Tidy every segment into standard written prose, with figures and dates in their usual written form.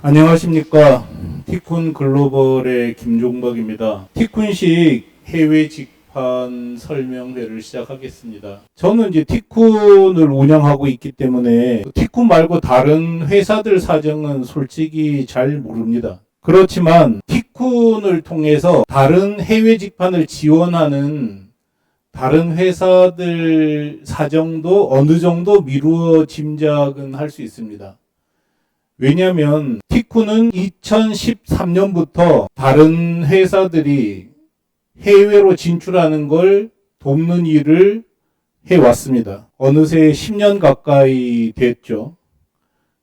안녕하십니까. 티쿤 글로벌의 김종박입니다. 티쿤식 해외 직판 설명회를 시작하겠습니다. 저는 이제 티쿤을 운영하고 있기 때문에 티쿤 말고 다른 회사들 사정은 솔직히 잘 모릅니다. 그렇지만 티쿤을 통해서 다른 해외 직판을 지원하는 다른 회사들 사정도 어느 정도 미루어 짐작은 할 수 있습니다. 왜냐하면 티쿤은 2013년부터 다른 회사들이 해외로 진출하는 걸 돕는 일을 해왔습니다. 어느새 10년 가까이 됐죠.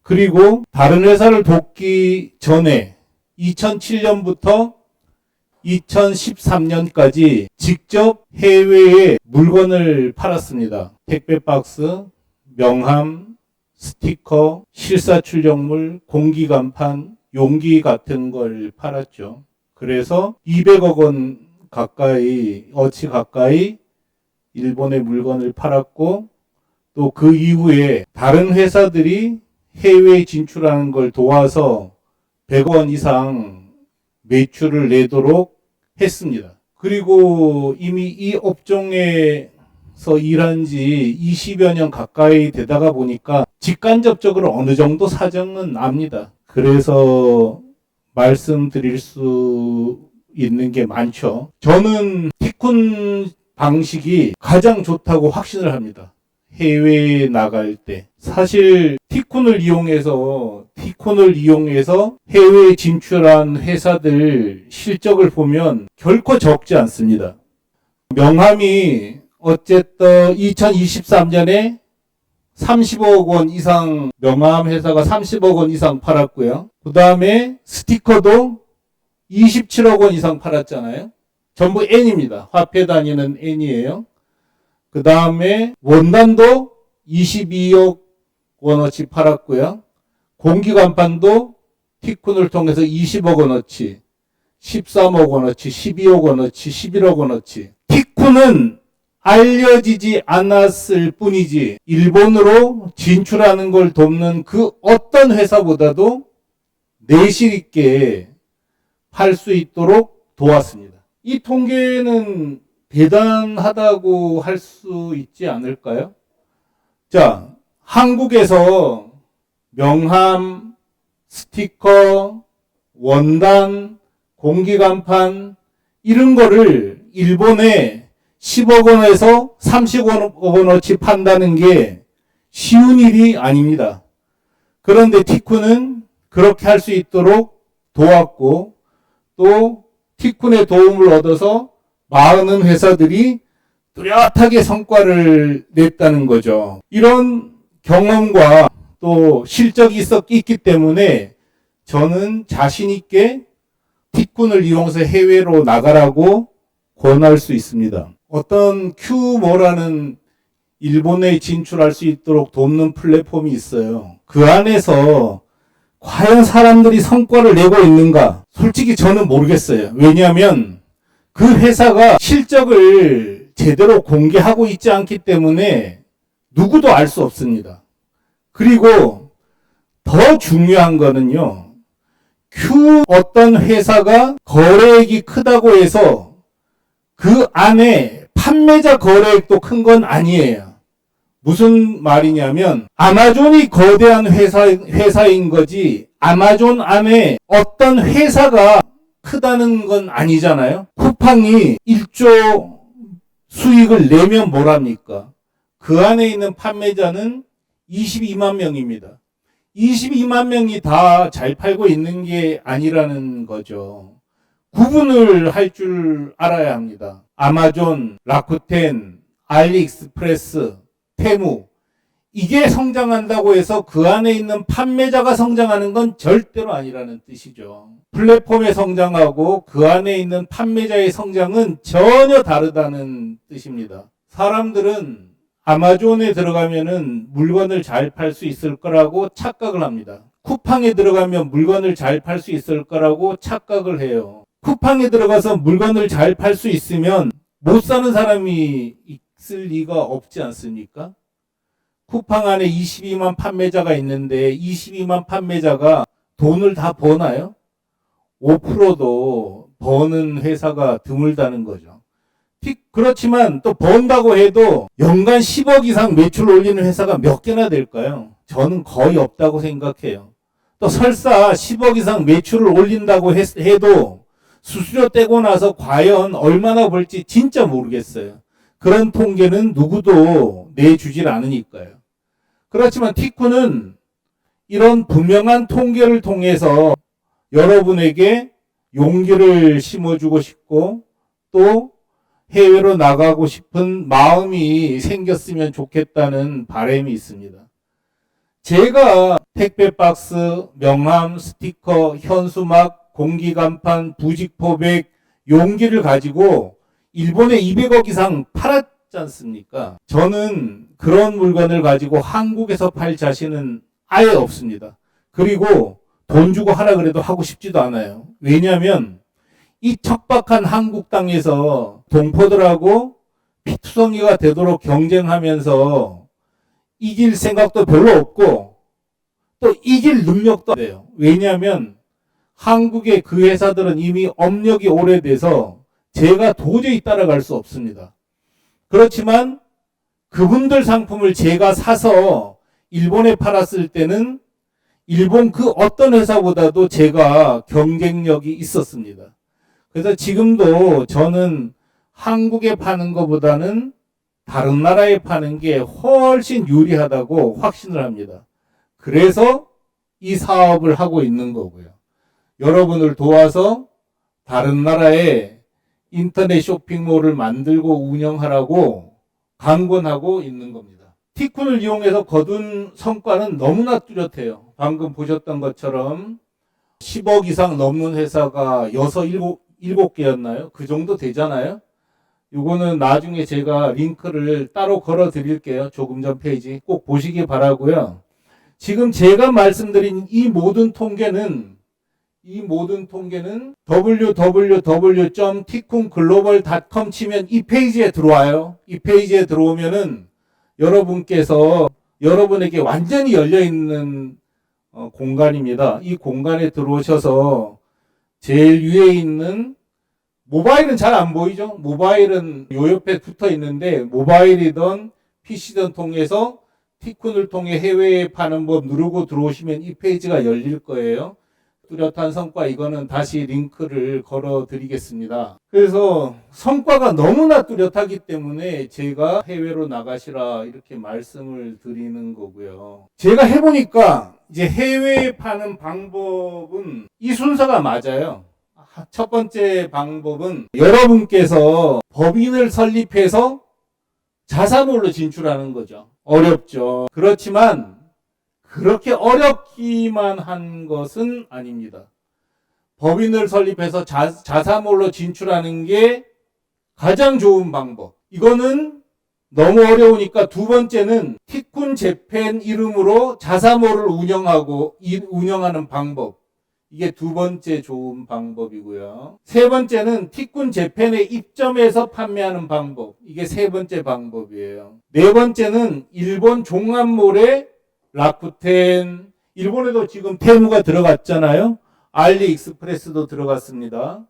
그리고 다른 회사를 돕기 전에 2007년부터 2013년까지 직접 해외에 물건을 팔았습니다. 택배 박스, 명함, 스티커, 실사출력물, 공기간판, 용기 같은 걸 팔았죠. 그래서 200억 원 가까이, 어치 가까이 일본의 물건을 팔았고, 또 그 이후에 다른 회사들이 해외에 진출하는 걸 도와서 100억 원 이상 매출을 내도록 했습니다. 그리고 이미 이 업종에서 일한 지 20여 년 가까이 되다가 보니까 직간접적으로 어느 정도 사정은 압니다. 그래서 말씀드릴 수 있는 게 많죠. 저는 티쿤 방식이 가장 좋다고 확신을 합니다. 해외에 나갈 때. 사실 티쿤을 이용해서 해외에 진출한 회사들 실적을 보면 결코 적지 않습니다. 명함이 어쨌든 2023년에 30억 원 이상 명함 회사가 30억 원 이상 팔았고요. 그 다음에 스티커도 27억 원 이상 팔았잖아요. 전부 N입니다. 화폐 단위는 N이에요. 그 다음에 원단도 22억 원어치 팔았고요. 공기간판도 티쿤을 통해서 20억 원어치, 13억 원어치, 12억 원어치, 11억 원어치. 티쿤은 알려지지 않았을 뿐이지 일본으로 진출하는 걸 돕는 그 어떤 회사보다도 내실 있게 팔 수 있도록 도왔습니다. 이 통계는 대단하다고 할 수 있지 않을까요? 자, 한국에서 명함, 스티커, 원단, 공기간판 이런 거를 일본에 10억 원에서 30억 원어치 판다는 게 쉬운 일이 아닙니다. 그런데 티쿤은 그렇게 할 수 있도록 도왔고 또 티쿤의 도움을 얻어서 많은 회사들이 뚜렷하게 성과를 냈다는 거죠. 이런 경험과 또 실적이 있기 때문에 저는 자신 있게 티쿤을 이용해서 해외로 나가라고 권할 수 있습니다. 어떤 큐모라는 일본에 진출할 수 있도록 돕는 플랫폼이 있어요. 그 안에서 과연 사람들이 성과를 내고 있는가? 솔직히 저는 모르겠어요. 왜냐하면 그 회사가 실적을 제대로 공개하고 있지 않기 때문에 누구도 알 수 없습니다. 그리고 더 중요한 거는요. 어떤 회사가 거래액이 크다고 해서 그 안에 판매자 거래액도 큰 건 아니에요. 무슨 말이냐면 아마존이 거대한 회사인 거지 아마존 안에 어떤 회사가 크다는 건 아니잖아요. 쿠팡이 1조 수익을 내면 뭐랍니까? 그 안에 있는 판매자는 22만 명입니다. 22만 명이 다 잘 팔고 있는 게 아니라는 거죠. 구분을 할 줄 알아야 합니다. 아마존, 라쿠텐, 알리익스프레스, 테무 이게 성장한다고 해서 그 안에 있는 판매자가 성장하는 건 절대로 아니라는 뜻이죠. 플랫폼의 성장하고 그 안에 있는 판매자의 성장은 전혀 다르다는 뜻입니다. 사람들은 아마존에 들어가면은 물건을 잘 팔 수 있을 거라고 착각을 합니다. 쿠팡에 들어가면 물건을 잘 팔 수 있을 거라고 착각을 해요. 쿠팡에 들어가서 물건을 잘 팔 수 있으면 못 사는 사람이 있을 리가 없지 않습니까? 쿠팡 안에 22만 판매자가 있는데 22만 판매자가 돈을 다 버나요? 5%도 버는 회사가 드물다는 거죠. 그렇지만 또 번다고 해도 연간 10억 이상 매출 올리는 회사가 몇 개나 될까요? 저는 거의 없다고 생각해요. 또 설사 10억 이상 매출을 올린다고 해도 수수료 떼고 나서 과연 얼마나 벌지 진짜 모르겠어요. 그런 통계는 누구도 내주질 않으니까요. 그렇지만 티쿤은 이런 분명한 통계를 통해서 여러분에게 용기를 심어주고 싶고 또 해외로 나가고 싶은 마음이 생겼으면 좋겠다는 바람이 있습니다. 제가 택배 박스, 명함, 스티커, 현수막, 공기간판, 부직포백, 용기를 가지고 일본에 200억 이상 팔았지 않습니까? 저는 그런 물건을 가지고 한국에서 팔 자신은 아예 없습니다. 그리고 돈 주고 하라 그래도 하고 싶지도 않아요. 왜냐하면 이 척박한 한국 땅에서 동포들하고 피투성이가 되도록 경쟁하면서 이길 생각도 별로 없고 또 이길 능력도 없어요. 왜냐하면 한국의 그 회사들은 이미 업력이 오래돼서 제가 도저히 따라갈 수 없습니다. 그렇지만 그분들 상품을 제가 사서 일본에 팔았을 때는 일본 그 어떤 회사보다도 제가 경쟁력이 있었습니다. 그래서 지금도 저는 한국에 파는 것보다는 다른 나라에 파는 게 훨씬 유리하다고 확신을 합니다. 그래서 이 사업을 하고 있는 거고요. 여러분을 도와서 다른 나라에 인터넷 쇼핑몰을 만들고 운영하라고 강권하고 있는 겁니다. 티쿤을 이용해서 거둔 성과는 너무나 뚜렷해요. 방금 보셨던 것처럼 10억 이상 넘는 회사가 7개였나요? 그 정도 되잖아요. 이거는 나중에 제가 링크를 따로 걸어 드릴게요. 조금 전 페이지 꼭 보시기 바라고요. 지금 제가 말씀드린 이 모든 통계는 www.tikunglobal.com 치면 이 페이지에 들어와요. 이 페이지에 들어오면은 여러분께서 여러분에게 완전히 열려있는 공간입니다. 이 공간에 들어오셔서 제일 위에 있는 모바일은 잘 안 보이죠? 모바일은 요 옆에 붙어 있는데 모바일이든 PC든 통해서 티쿤을 통해 해외에 파는 법 누르고 들어오시면 이 페이지가 열릴 거예요. 뚜렷한 성과 이거는 다시 링크를 걸어 드리겠습니다. 그래서 성과가 너무나 뚜렷하기 때문에 제가 해외로 나가시라 이렇게 말씀을 드리는 거고요. 제가 해보니까 이제 해외에 파는 방법은 이 순서가 맞아요. 첫 번째 방법은 여러분께서 법인을 설립해서 자사몰로 진출하는 거죠. 어렵죠. 그렇지만 그렇게 어렵기만 한 것은 아닙니다. 법인을 설립해서 자사몰로 진출하는 게 가장 좋은 방법. 이거는 너무 어려우니까 두 번째는 티쿤 재팬 이름으로 자사몰을 운영하는 방법. 이게 두 번째 좋은 방법이고요. 세 번째는 티쿤 재팬에 입점해서 판매하는 방법. 이게 세 번째 방법이에요. 네 번째는 일본 종합몰에 라쿠텐, 일본에도 지금 테무가 들어갔잖아요. 알리익스프레스도 들어갔습니다.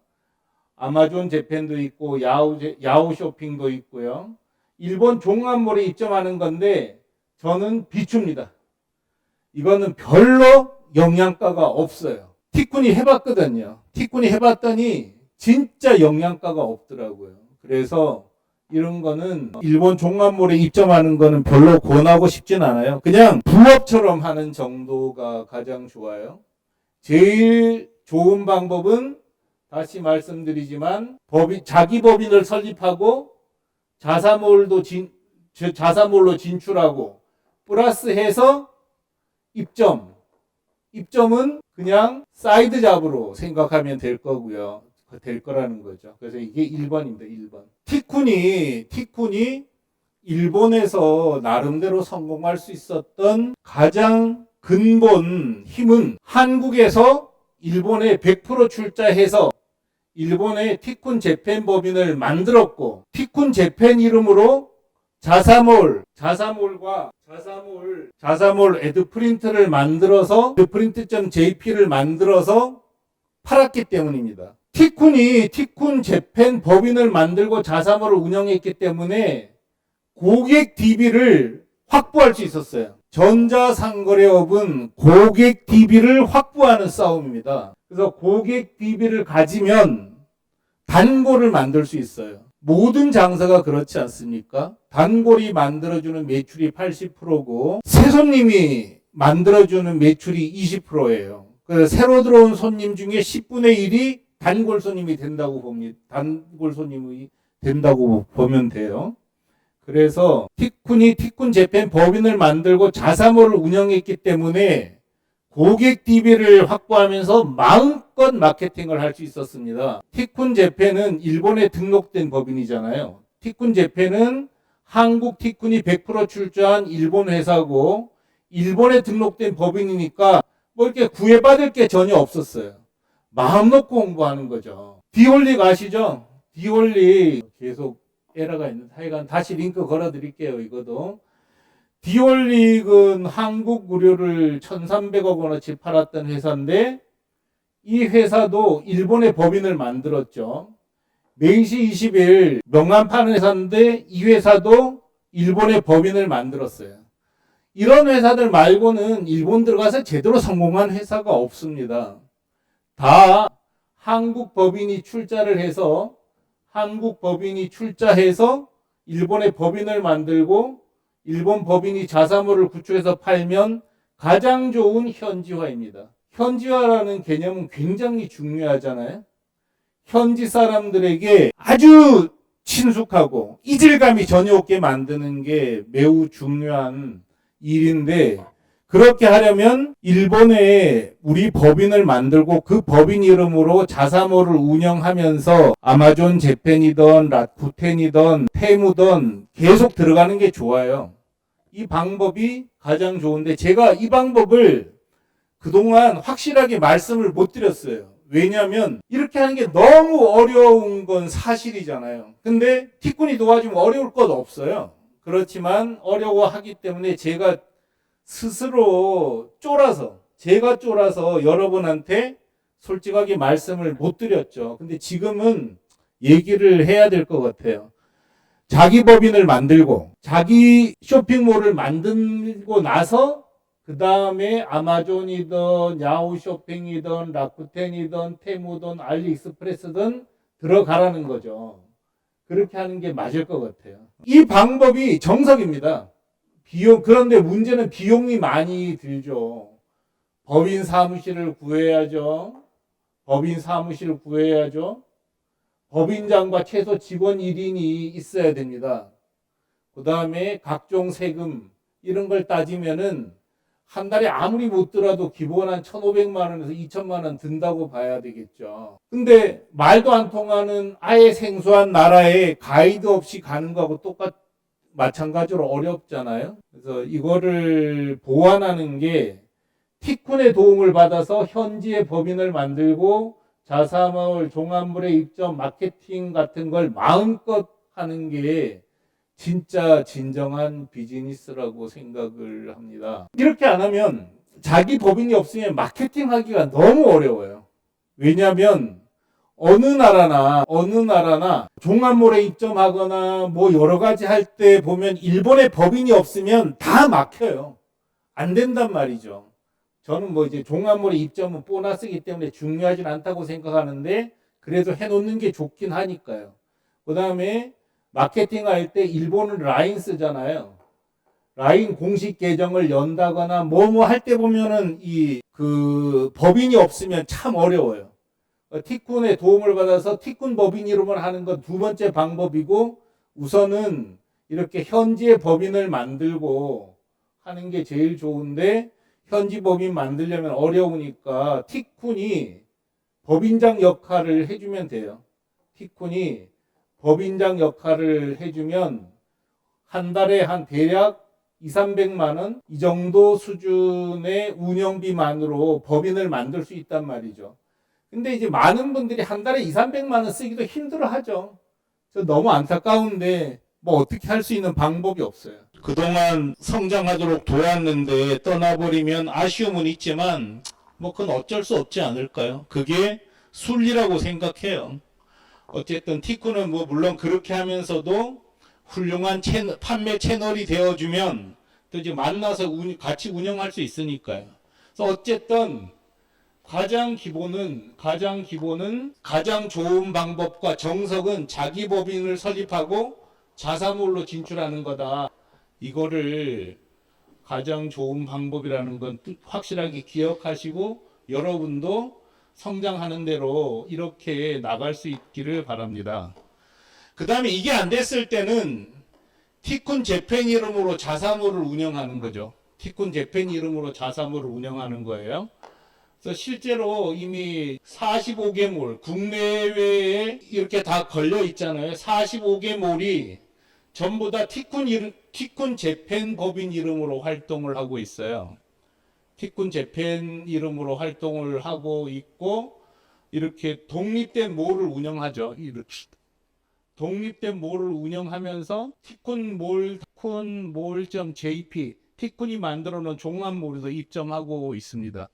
아마존 재팬도 있고 야후 쇼핑도 있고요. 일본 종합몰에 입점하는 건데 저는 비춥니다. 이거는 별로 영양가가 없어요. 티쿤이 해봤거든요. 티쿤이 해봤더니 진짜 영양가가 없더라고요. 그래서 이런 거는 일본 종합몰에 입점하는 거는 별로 권하고 싶진 않아요. 그냥 부업처럼 하는 정도가 가장 좋아요. 제일 좋은 방법은 다시 말씀드리지만 자기 법인을 설립하고 자사몰로 진출하고 플러스 해서 입점은 그냥 사이드 잡으로 생각하면 될 거고요. 될 거라는 거죠. 그래서 이게 1번입니다. 1번. 티쿤이 일본에서 나름대로 성공할 수 있었던 가장 근본 힘은 한국에서 일본에 100% 출자해서 일본의 티쿤 재팬 법인을 만들었고 티쿤 재팬 이름으로 자사몰 에드프린트를 만들어서 에드프린트.jp를 만들어서 팔았기 때문입니다. 티쿤 재팬 법인을 만들고 자사몰을 운영했기 때문에 고객 DB를 확보할 수 있었어요. 전자상거래업은 고객 DB를 확보하는 싸움입니다. 그래서 고객 DB를 가지면 단골을 만들 수 있어요. 모든 장사가 그렇지 않습니까? 단골이 만들어주는 매출이 80%고 새 손님이 만들어주는 매출이 20%예요. 그래서 새로 들어온 손님 중에 10분의 1이 단골 손님이 된다고 봅니다. 단골 손님이 된다고 보면 돼요. 그래서 티쿤 재팬 법인을 만들고 자사몰을 운영했기 때문에 고객 DB를 확보하면서 마음껏 마케팅을 할 수 있었습니다. 티쿤 재팬은 일본에 등록된 법인이잖아요. 티쿤 재팬은 한국 티쿤이 100% 출자한 일본 회사고 일본에 등록된 법인이니까 뭐 이렇게 구애받을 게 전혀 없었어요. 마음 놓고 공부하는 거죠. 디홀릭 아시죠? 디홀릭 계속 에러가 있는 하여간 다시 링크 걸어 드릴게요. 이거도. 디홀릭은 한국 의료를 1,300억 원어치 팔았던 회사인데 이 회사도 일본의 법인을 만들었죠. 메이시 20일 명함 파는 회사인데 이 회사도 일본의 법인을 만들었어요. 이런 회사들 말고는 일본 들어가서 제대로 성공한 회사가 없습니다. 다 한국 법인이 출자해서 일본의 법인을 만들고 일본 법인이 자사몰을 구축해서 팔면 가장 좋은 현지화입니다. 현지화라는 개념은 굉장히 중요하잖아요. 현지 사람들에게 아주 친숙하고 이질감이 전혀 없게 만드는 게 매우 중요한 일인데 그렇게 하려면 일본에 우리 법인을 만들고 그 법인 이름으로 자사몰을 운영하면서 아마존 재팬이든 라쿠텐이든 테무든 계속 들어가는 게 좋아요. 이 방법이 가장 좋은데 제가 이 방법을 그동안 확실하게 말씀을 못 드렸어요. 왜냐하면 이렇게 하는 게 너무 어려운 건 사실이잖아요. 근데 티쿤이 도와주면 어려울 것 없어요. 그렇지만 어려워하기 때문에 제가 스스로 제가 쫄아서 여러분한테 솔직하게 말씀을 못 드렸죠. 근데 지금은 얘기를 해야 될 것 같아요. 자기 법인을 만들고 자기 쇼핑몰을 만들고 나서 그 다음에 아마존이든 야후 쇼핑이든 라쿠텐이든 테무든 알리익스프레스든 들어가라는 거죠. 그렇게 하는 게 맞을 것 같아요. 이 방법이 정석입니다. 그런데 문제는 비용이 많이 들죠. 법인 사무실을 구해야죠. 법인장과 최소 직원 1인이 있어야 됩니다. 그 다음에 각종 세금 이런 걸 따지면은 한 달에 아무리 못 들어도 기본 한 1,500만 원에서 2,000만 원 든다고 봐야 되겠죠. 근데 말도 안 통하는 아예 생소한 나라에 가이드 없이 가는 거하고 마찬가지로 어렵잖아요. 그래서 이거를 보완하는 게 티쿤의 도움을 받아서 현지의 법인을 만들고 자사몰, 종합물의 입점, 마케팅 같은 걸 마음껏 하는 게 진짜 진정한 비즈니스라고 생각을 합니다. 이렇게 안 하면 자기 법인이 없으면 마케팅하기가 너무 어려워요. 왜냐하면 어느 나라나 종합몰에 입점하거나 뭐 여러 가지 할 때 보면 일본의 법인이 없으면 다 막혀요. 안 된단 말이죠. 저는 뭐 이제 종합몰에 입점은 보너스이기 때문에 중요하진 않다고 생각하는데 그래도 해놓는 게 좋긴 하니까요. 그 다음에 마케팅 할 때 일본은 라인 쓰잖아요. 라인 공식 계정을 연다거나 뭐 할 때 보면은 그 법인이 없으면 참 어려워요. 티쿤의 도움을 받아서 티쿤 법인 이름을 하는 건 두 번째 방법이고 우선은 이렇게 현지의 법인을 만들고 하는 게 제일 좋은데 현지 법인 만들려면 어려우니까 티쿤이 법인장 역할을 해주면 돼요. 티쿤이 법인장 역할을 해주면 한 달에 한 대략 200~300만 원 이 정도 수준의 운영비만으로 법인을 만들 수 있단 말이죠. 근데 이제 많은 분들이 한 달에 200~300만 원 쓰기도 힘들어 하죠. 저 너무 안타까운데 뭐 어떻게 할 수 있는 방법이 없어요. 그동안 성장하도록 도왔는데 떠나버리면 아쉬움은 있지만 뭐 그건 어쩔 수 없지 않을까요? 그게 순리라고 생각해요. 어쨌든 티쿠는 뭐 물론 그렇게 하면서도 훌륭한 판매 채널이 되어주면 또 이제 만나서 같이 운영할 수 있으니까요. 그래서 어쨌든 가장 기본은 가장 좋은 방법과 정석은 자기 법인을 설립하고 자사몰로 진출하는 거다. 이거를 가장 좋은 방법이라는 건 확실하게 기억하시고 여러분도 성장하는 대로 이렇게 나갈 수 있기를 바랍니다. 그 다음에 이게 안 됐을 때는 티쿤 재팬 이름으로 자사몰을 운영하는 거죠. 티쿤 재팬 이름으로 자사몰을 운영하는 거예요. 그래서 실제로 이미 45개 몰, 국내외에 이렇게 다 걸려 있잖아요. 45개 몰이 전부 다 티쿤 재팬 법인 이름으로 활동을 하고 있어요. 티쿤 재팬 이름으로 활동을 하고 있고, 이렇게 독립된 몰을 운영하죠. 이렇게. 독립된 몰을 운영하면서 티쿤몰.jp, 티쿤이 만들어 놓은 종합몰에서 입점하고 있습니다.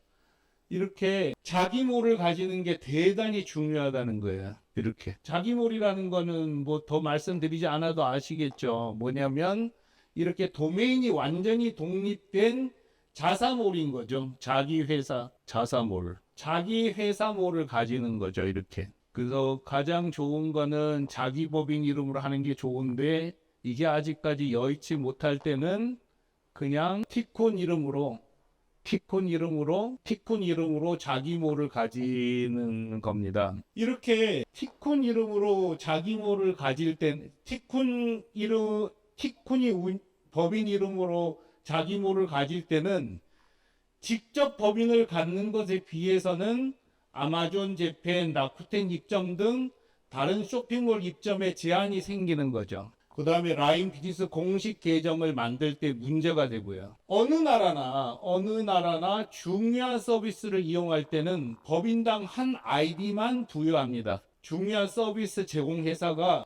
이렇게 자기 몰을 가지는 게 대단히 중요하다는 거예요. 이렇게 자기 몰이라는 거는 뭐 더 말씀드리지 않아도 아시겠죠. 뭐냐면 이렇게 도메인이 완전히 독립된 자사몰인 거죠. 자기 회사 자사몰, 자기 회사몰을 가지는 거죠. 이렇게. 그래서 가장 좋은 거는 자기 법인 이름으로 하는 게 좋은데, 이게 아직까지 여의치 못할 때는 그냥 티콘 이름으로 자기 몰을 가지는 겁니다. 이렇게 티콘 이름으로 자기 몰을 가질 땐 티콘이 법인 이름으로 자기 몰을 가질 때는 직접 법인을 갖는 것에 비해서는 아마존 재팬, 라쿠텐 입점 등 다른 쇼핑몰 입점에 제한이 생기는 거죠. 그 다음에 라인 비즈니스 공식 계정을 만들 때 문제가 되고요. 어느 나라나 중요한 서비스를 이용할 때는 법인당 한 아이디만 부여합니다. 중요한 서비스 제공 회사가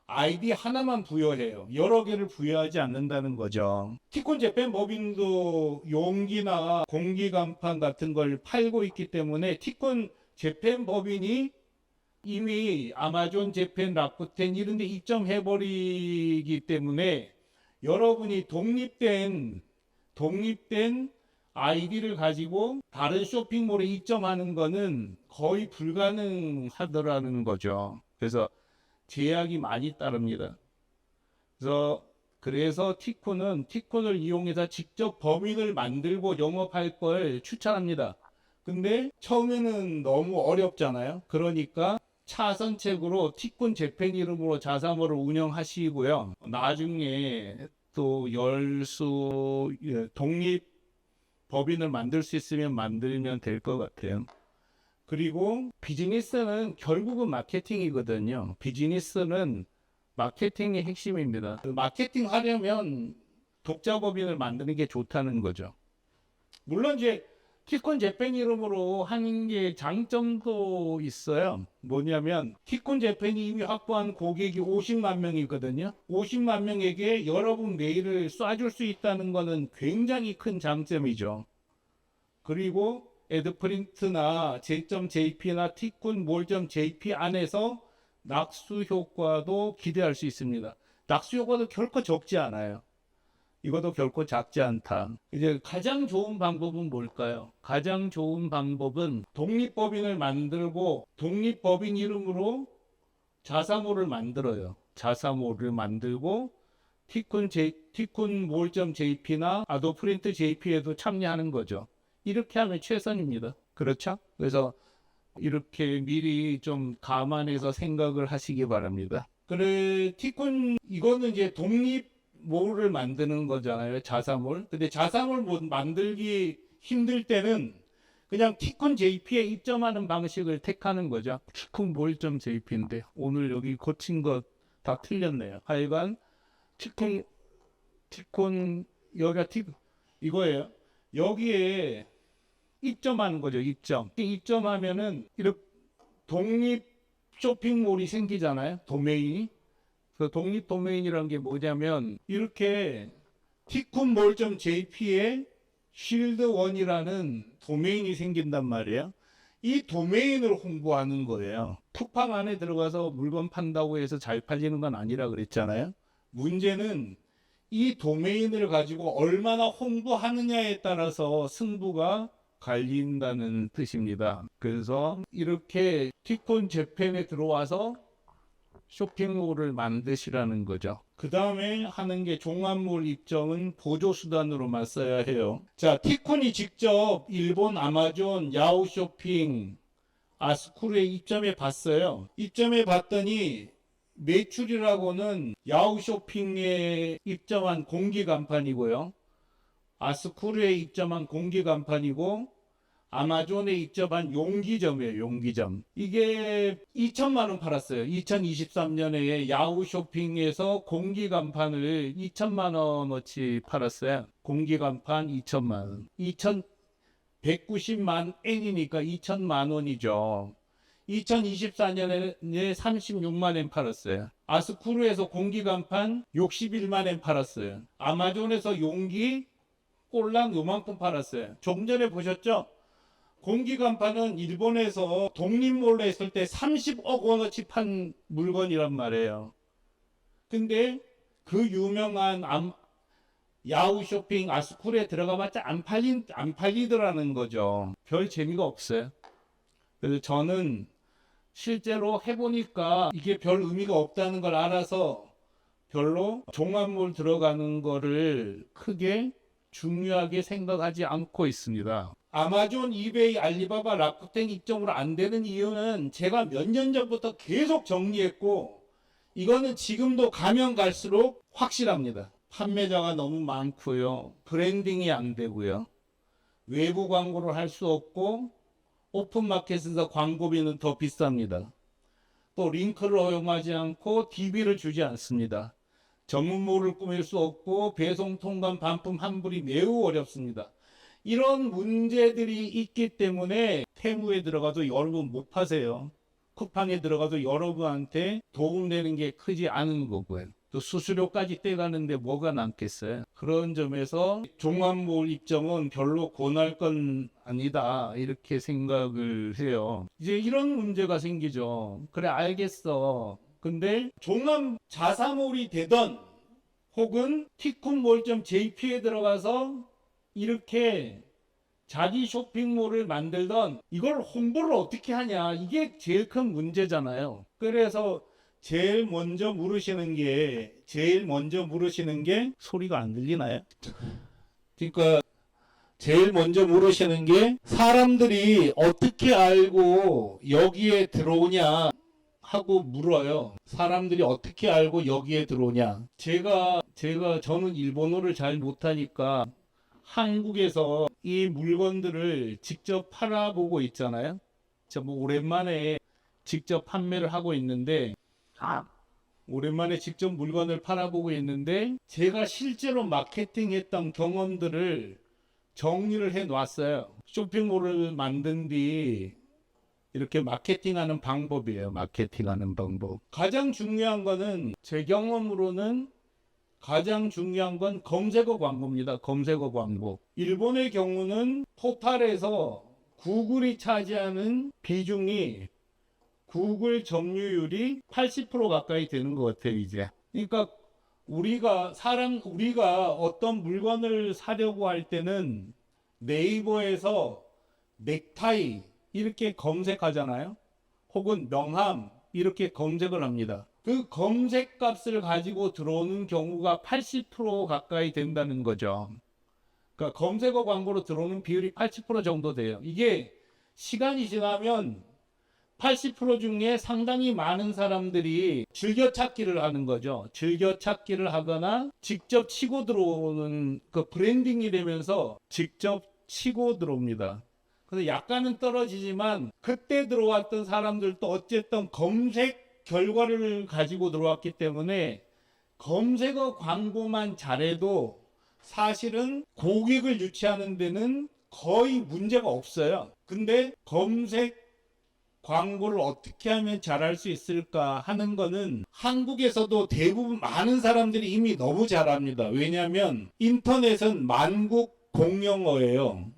아이디 하나만 부여해요. 여러 개를 부여하지 않는다는 거죠. 티콘 재팬 법인도 용기나 공기 간판 같은 걸 팔고 있기 때문에 티콘 재팬 법인이 이미 아마존 재팬, 라쿠텐 이런 데 입점해버리기 때문에 여러분이 독립된 아이디를 가지고 다른 쇼핑몰에 입점하는 거는 거의 불가능하더라는 거죠. 그래서 제약이 많이 따릅니다. 그래서 티콘을 이용해서 직접 법인을 만들고 영업할 걸 추천합니다. 근데 처음에는 너무 어렵잖아요. 그러니까 차선책으로 티콘 재팬 이름으로 자사몰을 운영하시고요. 나중에 또 독립 법인을 만들 수 있으면 만들면 될 것 같아요. 그리고 비즈니스는 결국은 마케팅이거든요. 비즈니스는 마케팅이 핵심입니다. 마케팅 하려면 독자 법인을 만드는 게 좋다는 거죠. 물론 이제 티콘 재팬 이름으로 하는 게 장점도 있어요. 뭐냐면 티콘 재팬이 이미 확보한 고객이 50만 명이거든요. 50만 명에게 여러분 메일을 쏴줄 수 있다는 것은 굉장히 큰 장점이죠. 그리고 애드프린트나 j.jp나 티콘몰.jp 안에서 낙수 효과도 기대할 수 있습니다. 낙수 효과도 결코 적지 않아요. 이것도 결코 작지 않다. 이제 가장 좋은 방법은 뭘까요? 가장 좋은 방법은 독립법인을 만들고 독립법인 이름으로 자사몰을 만들어요. 자사몰을 만들고 티콘몰.jp나 아도프린트 jp에도 참여하는 거죠. 이렇게 하면 최선입니다. 그렇죠? 그래서 이렇게 미리 좀 감안해서 생각을 하시기 바랍니다. 이거는 이제 독립몰을 만드는 거잖아요. 자사몰. 근데 자사몰 만들기 힘들 때는 그냥 티콘 JP에 입점하는 방식을 택하는 거죠. 티콘몰.jp인데 오늘 여기 고친 거 다 틀렸네요. 하여간 여기가 이거예요. 여기에 입점하는 거죠. 입점하면은 이렇게 독립 쇼핑몰이 생기잖아요. 도메인이. 그 독립 도메인이라는 게 뭐냐면 이렇게 tkunmall.jp에 쉴드1이라는 도메인이 생긴단 말이에요. 이 도메인을 홍보하는 거예요. 쿠팡 안에 들어가서 물건 판다고 해서 잘 팔리는 건 아니라 그랬잖아요. 문제는 이 도메인을 가지고 얼마나 홍보하느냐에 따라서 승부가 갈린다는 뜻입니다. 그래서 이렇게 티콘 재팬에 들어와서 쇼핑몰을 만드시라는 거죠. 그 다음에 하는 게 종합몰 입점은 보조수단으로만 써야 해요. 자, 티콘이 직접 일본 아마존, 야후 쇼핑, 아스쿠르에 입점해 봤어요. 입점해 봤더니 매출이라고는 야후 쇼핑에 입점한 공기 간판이고요. 아스쿠르에 입점한 공기 간판이고 아마존에 입점한 용기점이에요. 용기점. 이게 2천만 원 팔았어요. 2023년에 야후 쇼핑에서 공기 간판을 2천만 원어치 팔았어요. 공기 간판 2천만 원. 2,190만 엔이니까 2천만 원이죠. 2024년에 36만 엔 팔았어요. 아스쿠르에서 공기 간판 61만 엔 팔았어요. 아마존에서 용기 꼴랑 요만큼 팔았어요. 좀 전에 보셨죠? 공기 간판은 일본에서 독립몰로 했을 때 30억 원어치 판 물건이란 말이에요. 근데 그 유명한 야후 쇼핑 아스쿠르에 들어가봤자 안 팔리더라는 거죠. 별 재미가 없어요. 그래서 저는 실제로 해보니까 이게 별 의미가 없다는 걸 알아서 별로 종합몰 들어가는 거를 크게 중요하게 생각하지 않고 있습니다. 아마존, 이베이, 알리바바, 라쿠텐 입점으로 안 되는 이유는 제가 몇 년 전부터 계속 정리했고 이거는 지금도 가면 갈수록 확실합니다. 판매자가 너무 많고요. 브랜딩이 안 되고요. 외부 광고를 할 수 없고 오픈마켓에서 광고비는 더 비쌉니다. 또 링크를 허용하지 않고 DB를 주지 않습니다. 전문몰을 꾸밀 수 없고 배송 통관 반품 환불이 매우 어렵습니다. 이런 문제들이 있기 때문에 테무에 들어가도 여러분 못 파세요. 쿠팡에 들어가도 여러분한테 도움되는 게 크지 않은 거고요. 또 수수료까지 떼가는데 뭐가 남겠어요. 그런 점에서 종합몰 입점은 별로 권할 건 아니다 이렇게 생각을 해요. 이제 이런 문제가 생기죠. 그래 알겠어. 근데 종합 자사몰이 되던 혹은 tkunmall.jp에 들어가서 이렇게 자기 쇼핑몰을 만들던 이걸 홍보를 어떻게 하냐 이게 제일 큰 문제잖아요. 그래서 제일 먼저 물으시는 게 소리가 안 들리나요? 그러니까 제일 먼저 물으시는 게 사람들이 어떻게 알고 여기에 들어오냐 하고 물어요. 사람들이 어떻게 알고 여기에 들어오냐. 저는 일본어를 잘 못하니까 한국에서 이 물건들을 직접 팔아보고 있잖아요. 뭐 오랜만에 직접 판매를 하고 있는데, 오랜만에 직접 물건을 팔아보고 있는데, 제가 실제로 마케팅했던 경험들을 정리를 해 놨어요. 쇼핑몰을 만든 뒤, 이렇게 마케팅하는 방법이에요. 마케팅하는 방법. 가장 중요한 거는, 제 경험으로는 가장 중요한 건 검색어 광고입니다. 검색어 광고. 일본의 경우는 포털에서 구글이 차지하는 비중이 구글 점유율이 80% 가까이 되는 것 같아요, 이제. 그러니까 우리가 어떤 물건을 사려고 할 때는 네이버에서 넥타이 이렇게 검색하잖아요. 혹은 명함 이렇게 검색을 합니다. 그 검색 값을 가지고 들어오는 경우가 80% 가까이 된다는 거죠. 그러니까 검색어 광고로 들어오는 비율이 80% 정도 돼요. 이게 시간이 지나면 80% 중에 상당히 많은 사람들이 즐겨찾기를 하는 거죠. 즐겨찾기를 하거나 직접 치고 들어오는 그 브랜딩이 되면서 직접 치고 들어옵니다. 그래서 약간은 떨어지지만 그때 들어왔던 사람들도 어쨌든 검색 결과를 가지고 들어왔기 때문에 검색어 광고만 잘해도 사실은 고객을 유치하는 데는 거의 문제가 없어요. 근데 검색 광고를 어떻게 하면 잘할 수 있을까 하는 거는 한국에서도 대부분 많은 사람들이 이미 너무 잘합니다. 왜냐하면 인터넷은 만국 공용어예요.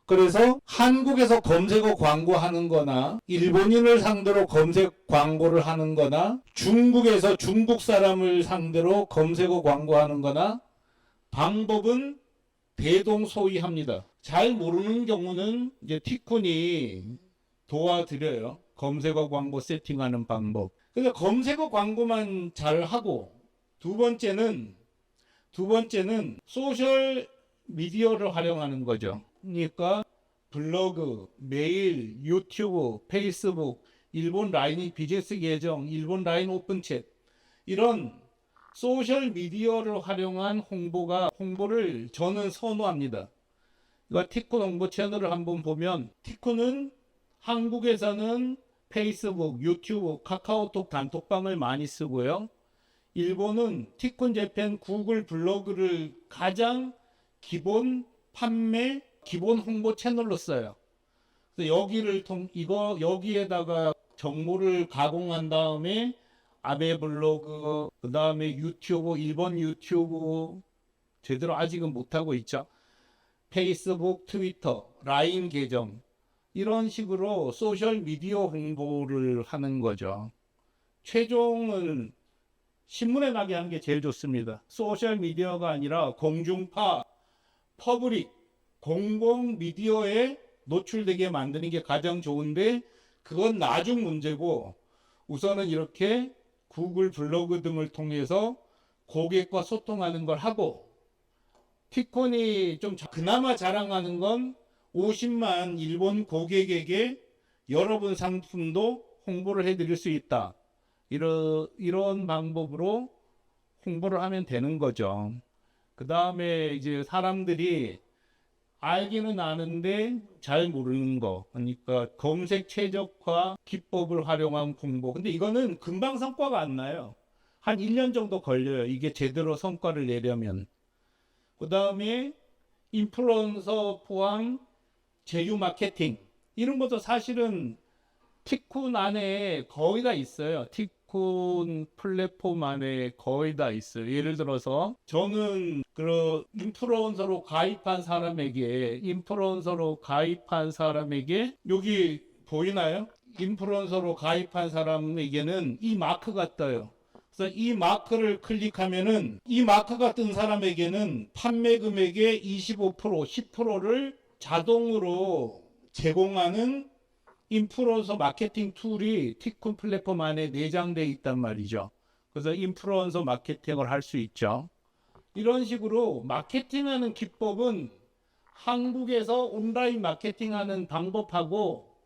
그래서 한국에서 검색어 광고하는 거나 일본인을 상대로 검색 광고를 하는 거나 중국에서 중국 사람을 상대로 검색어 광고하는 거나 방법은 대동소이합니다. 잘 모르는 경우는 이제 티콘이 도와드려요. 검색어 광고 세팅하는 방법. 그래서 검색어 광고만 잘 하고 두 번째는 소셜 미디어를 활용하는 거죠. 그러니까 블로그, 메일, 유튜브, 페이스북, 일본 라인 비즈니스 계정, 일본 라인 오픈챗 이런 소셜 미디어를 활용한 홍보를 저는 선호합니다. 그러니까 티콘 홍보 채널을 한번 보면 티콘은 한국에서는 페이스북, 유튜브, 카카오톡 단톡방을 많이 쓰고요. 일본은 티콘 재팬 구글 블로그를 가장 기본 판매, 기본 홍보 채널로 써요. 그래서 여기에다가 정보를 가공한 다음에 아베 블로그, 그 다음에 유튜브, 일본 유튜브, 제대로 아직은 못하고 있죠. 페이스북, 트위터, 라인 계정, 이런 식으로 소셜 미디어 홍보를 하는 거죠. 최종은 신문에 나게 하는 게 제일 좋습니다. 소셜 미디어가 아니라 공중파, 퍼블릭, 공공 미디어에 노출되게 만드는 게 가장 좋은데 그건 나중 문제고 우선은 이렇게 구글 블로그 등을 통해서 고객과 소통하는 걸 하고 티콘이 좀 그나마 자랑하는 건 50만 일본 고객에게 여러분 상품도 홍보를 해드릴 수 있다. 이런 방법으로 홍보를 하면 되는 거죠. 그 다음에 이제 사람들이 알기는 아는데 잘 모르는 거. 그러니까 검색 최적화 기법을 활용한 홍보. 근데 이거는 금방 성과가 안 나요. 한 1년 정도 걸려요. 이게 제대로 성과를 내려면. 그 다음에 인플루언서 포함 제휴 마케팅. 이런 것도 사실은 티콘 안에 거의 다 있어요. 티콘 플랫폼 안에 거의 다 있어요. 예를 들어서 저는 그 인플루언서로 가입한 사람에게 여기 보이나요? 인플루언서로 가입한 사람에게는 이 마크가 떠요. 그래서 이 마크를 클릭하면은 이 마크가 뜬 사람에게는 판매 금액의 25%, 10%를 자동으로 제공하는 인플루언서 마케팅 툴이 티콘 플랫폼 안에 내장되어 있단 말이죠. 그래서 인플루언서 마케팅을 할 수 있죠. 이런 식으로 마케팅하는 기법은 한국에서 온라인 마케팅하는 방법하고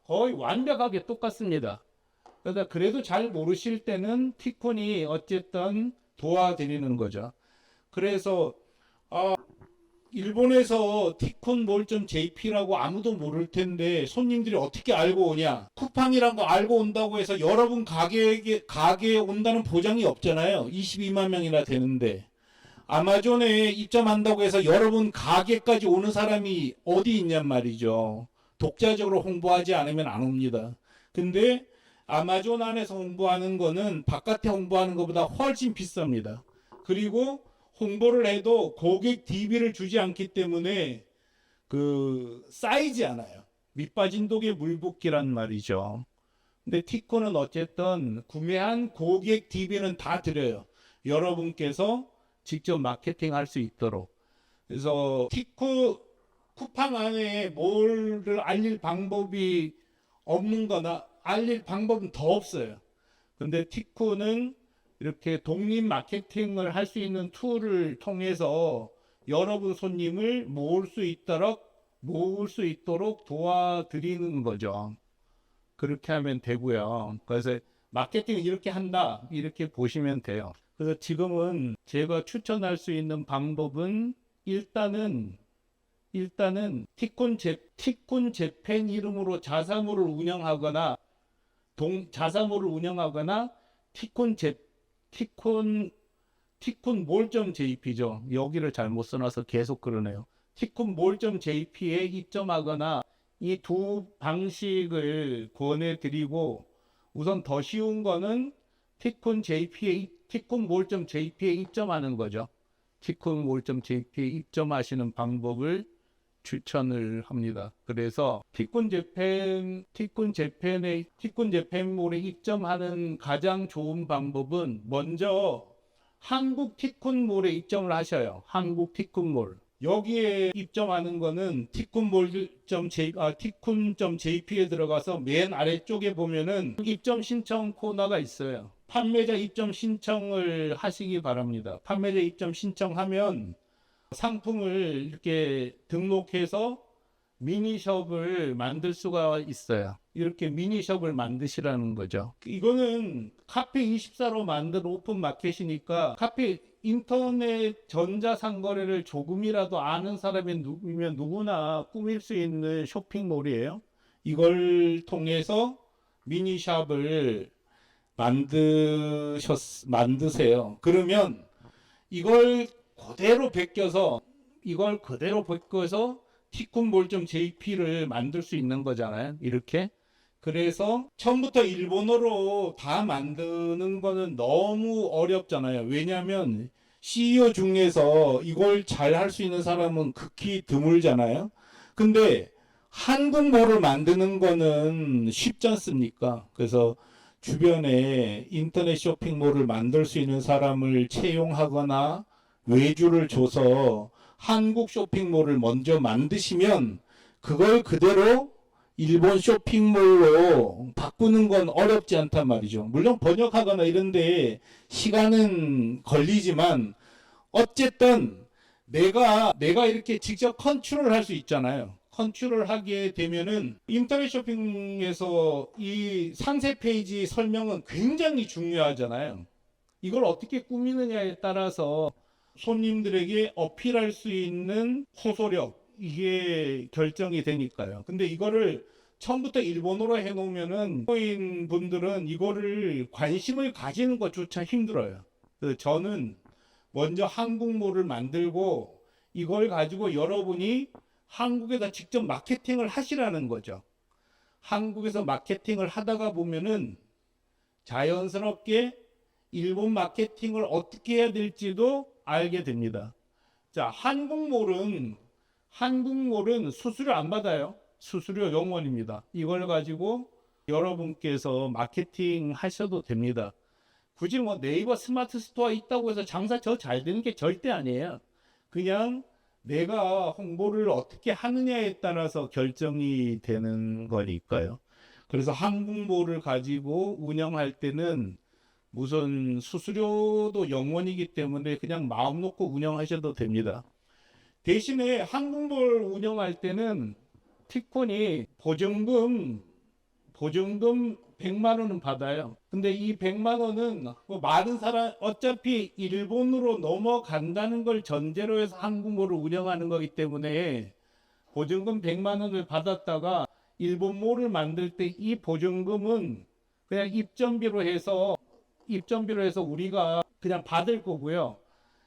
거의 완벽하게 똑같습니다. 그래서 그래도 잘 모르실 때는 티콘이 어쨌든 도와드리는 거죠. 그래서 일본에서 티콘 몰점 JP라고 아무도 모를 텐데 손님들이 어떻게 알고 오냐? 쿠팡이란 거 알고 온다고 해서 여러분 가게에 온다는 보장이 없잖아요. 22만 명이나 되는데. 아마존에 입점한다고 해서 여러분 가게까지 오는 사람이 어디 있냔 말이죠. 독자적으로 홍보하지 않으면 안 옵니다. 근데 아마존 안에서 홍보하는 거는 바깥에 홍보하는 것보다 훨씬 비쌉니다. 그리고 홍보를 해도 고객 DB를 주지 않기 때문에 쌓이지 않아요. 밑빠진 독에 물 붓기란 말이죠. 근데 티콘은 어쨌든 구매한 고객 DB는 다 드려요. 여러분께서 직접 마케팅 할 수 있도록. 그래서 쿠팡 안에 뭐를 알릴 방법이 없는 거나 알릴 방법은 더 없어요. 근데 티콘은 이렇게 독립 마케팅을 할 수 있는 툴을 통해서 여러분 손님을 모을 수 있도록 도와드리는 거죠. 그렇게 하면 되고요. 그래서 마케팅을 이렇게 한다, 이렇게 보시면 돼요. 그래서 지금은 제가 추천할 수 있는 방법은 일단은 티콘 재팬 이름으로 자사몰을 운영하거나 티콘 몰.jp죠. 여기를 잘못 써놔서 계속 그러네요. 티콘 몰.jp에 입점하거나 이 두 방식을 권해드리고 우선 더 쉬운 거는 티쿤몰.jp에 입점하는 거죠. 티쿤몰.jp에 입점하시는 방법을 추천을 합니다. 그래서 티쿤재팬몰에 입점하는 가장 좋은 방법은 먼저 한국 티쿤몰에 입점을 하셔요. 한국 티쿤몰. 여기에 입점하는 거는 티쿤.jp에 들어가서 맨 아래쪽에 보면은 입점 신청 코너가 있어요. 판매자 입점 신청을 하시기 바랍니다. 판매자 입점 신청하면 상품을 이렇게 등록해서 미니숍을 만들 수가 있어요. 이렇게 미니숍을 만드시라는 거죠. 이거는 카페24로 만든 오픈 마켓이니까 인터넷 전자상거래를 조금이라도 아는 사람이면 누구나 꾸밀 수 있는 쇼핑몰이에요. 이걸 통해서 미니샵을 만드세요. 그러면 이걸 그대로 베껴서 티쿤몰.jp를 만들 수 있는 거잖아요. 이렇게. 그래서 처음부터 일본어로 다 만드는 거는 너무 어렵잖아요. 왜냐하면 CEO 중에서 이걸 잘 할 수 있는 사람은 극히 드물잖아요. 근데 한국어를 만드는 거는 쉽지 않습니까? 그래서 주변에 인터넷 쇼핑몰을 만들 수 있는 사람을 채용하거나 외주를 줘서 한국 쇼핑몰을 먼저 만드시면 그걸 그대로 일본 쇼핑몰로 바꾸는 건 어렵지 않단 말이죠. 물론 번역하거나 이런데 시간은 걸리지만 어쨌든 내가 이렇게 직접 컨트롤 할 수 있잖아요. 컨트롤 하게 되면은 인터넷 쇼핑에서 이 상세 페이지 설명은 굉장히 중요하잖아요. 이걸 어떻게 꾸미느냐에 따라서 손님들에게 어필할 수 있는 호소력 이게 결정이 되니까요. 근데 이거를 처음부터 일본어로 해놓으면은 한국인 분들은 이거를 관심을 가지는 것조차 힘들어요. 그래서 저는 먼저 한국물을 만들고 이걸 가지고 여러분이 한국에다 직접 마케팅을 하시라는 거죠. 한국에서 마케팅을 하다가 보면은 자연스럽게 일본 마케팅을 어떻게 해야 될지도 알게 됩니다. 자, 한국몰은 수수료 안 받아요. 수수료 0원입니다. 이걸 가지고 여러분께서 마케팅 하셔도 됩니다. 굳이 뭐 네이버 스마트 스토어 있다고 해서 장사 저 잘 되는 게 절대 아니에요. 그냥 내가 홍보를 어떻게 하느냐에 따라서 결정이 되는 거니까요. 그래서 한국몰을 가지고 운영할 때는 우선 수수료도 0원이기 때문에 그냥 마음 놓고 운영하셔도 됩니다. 대신에 한국몰 운영할 때는 티콘이 보증금 100만 원은 받아요. 근데 이 100만 원은 뭐 많은 사람 어차피 일본으로 넘어간다는 걸 전제로 해서 한국몰을 운영하는 거기 때문에 보증금 100만 원을 받았다가 일본몰을 만들 때 이 보증금은 그냥 입점비로 해서 우리가 그냥 받을 거고요.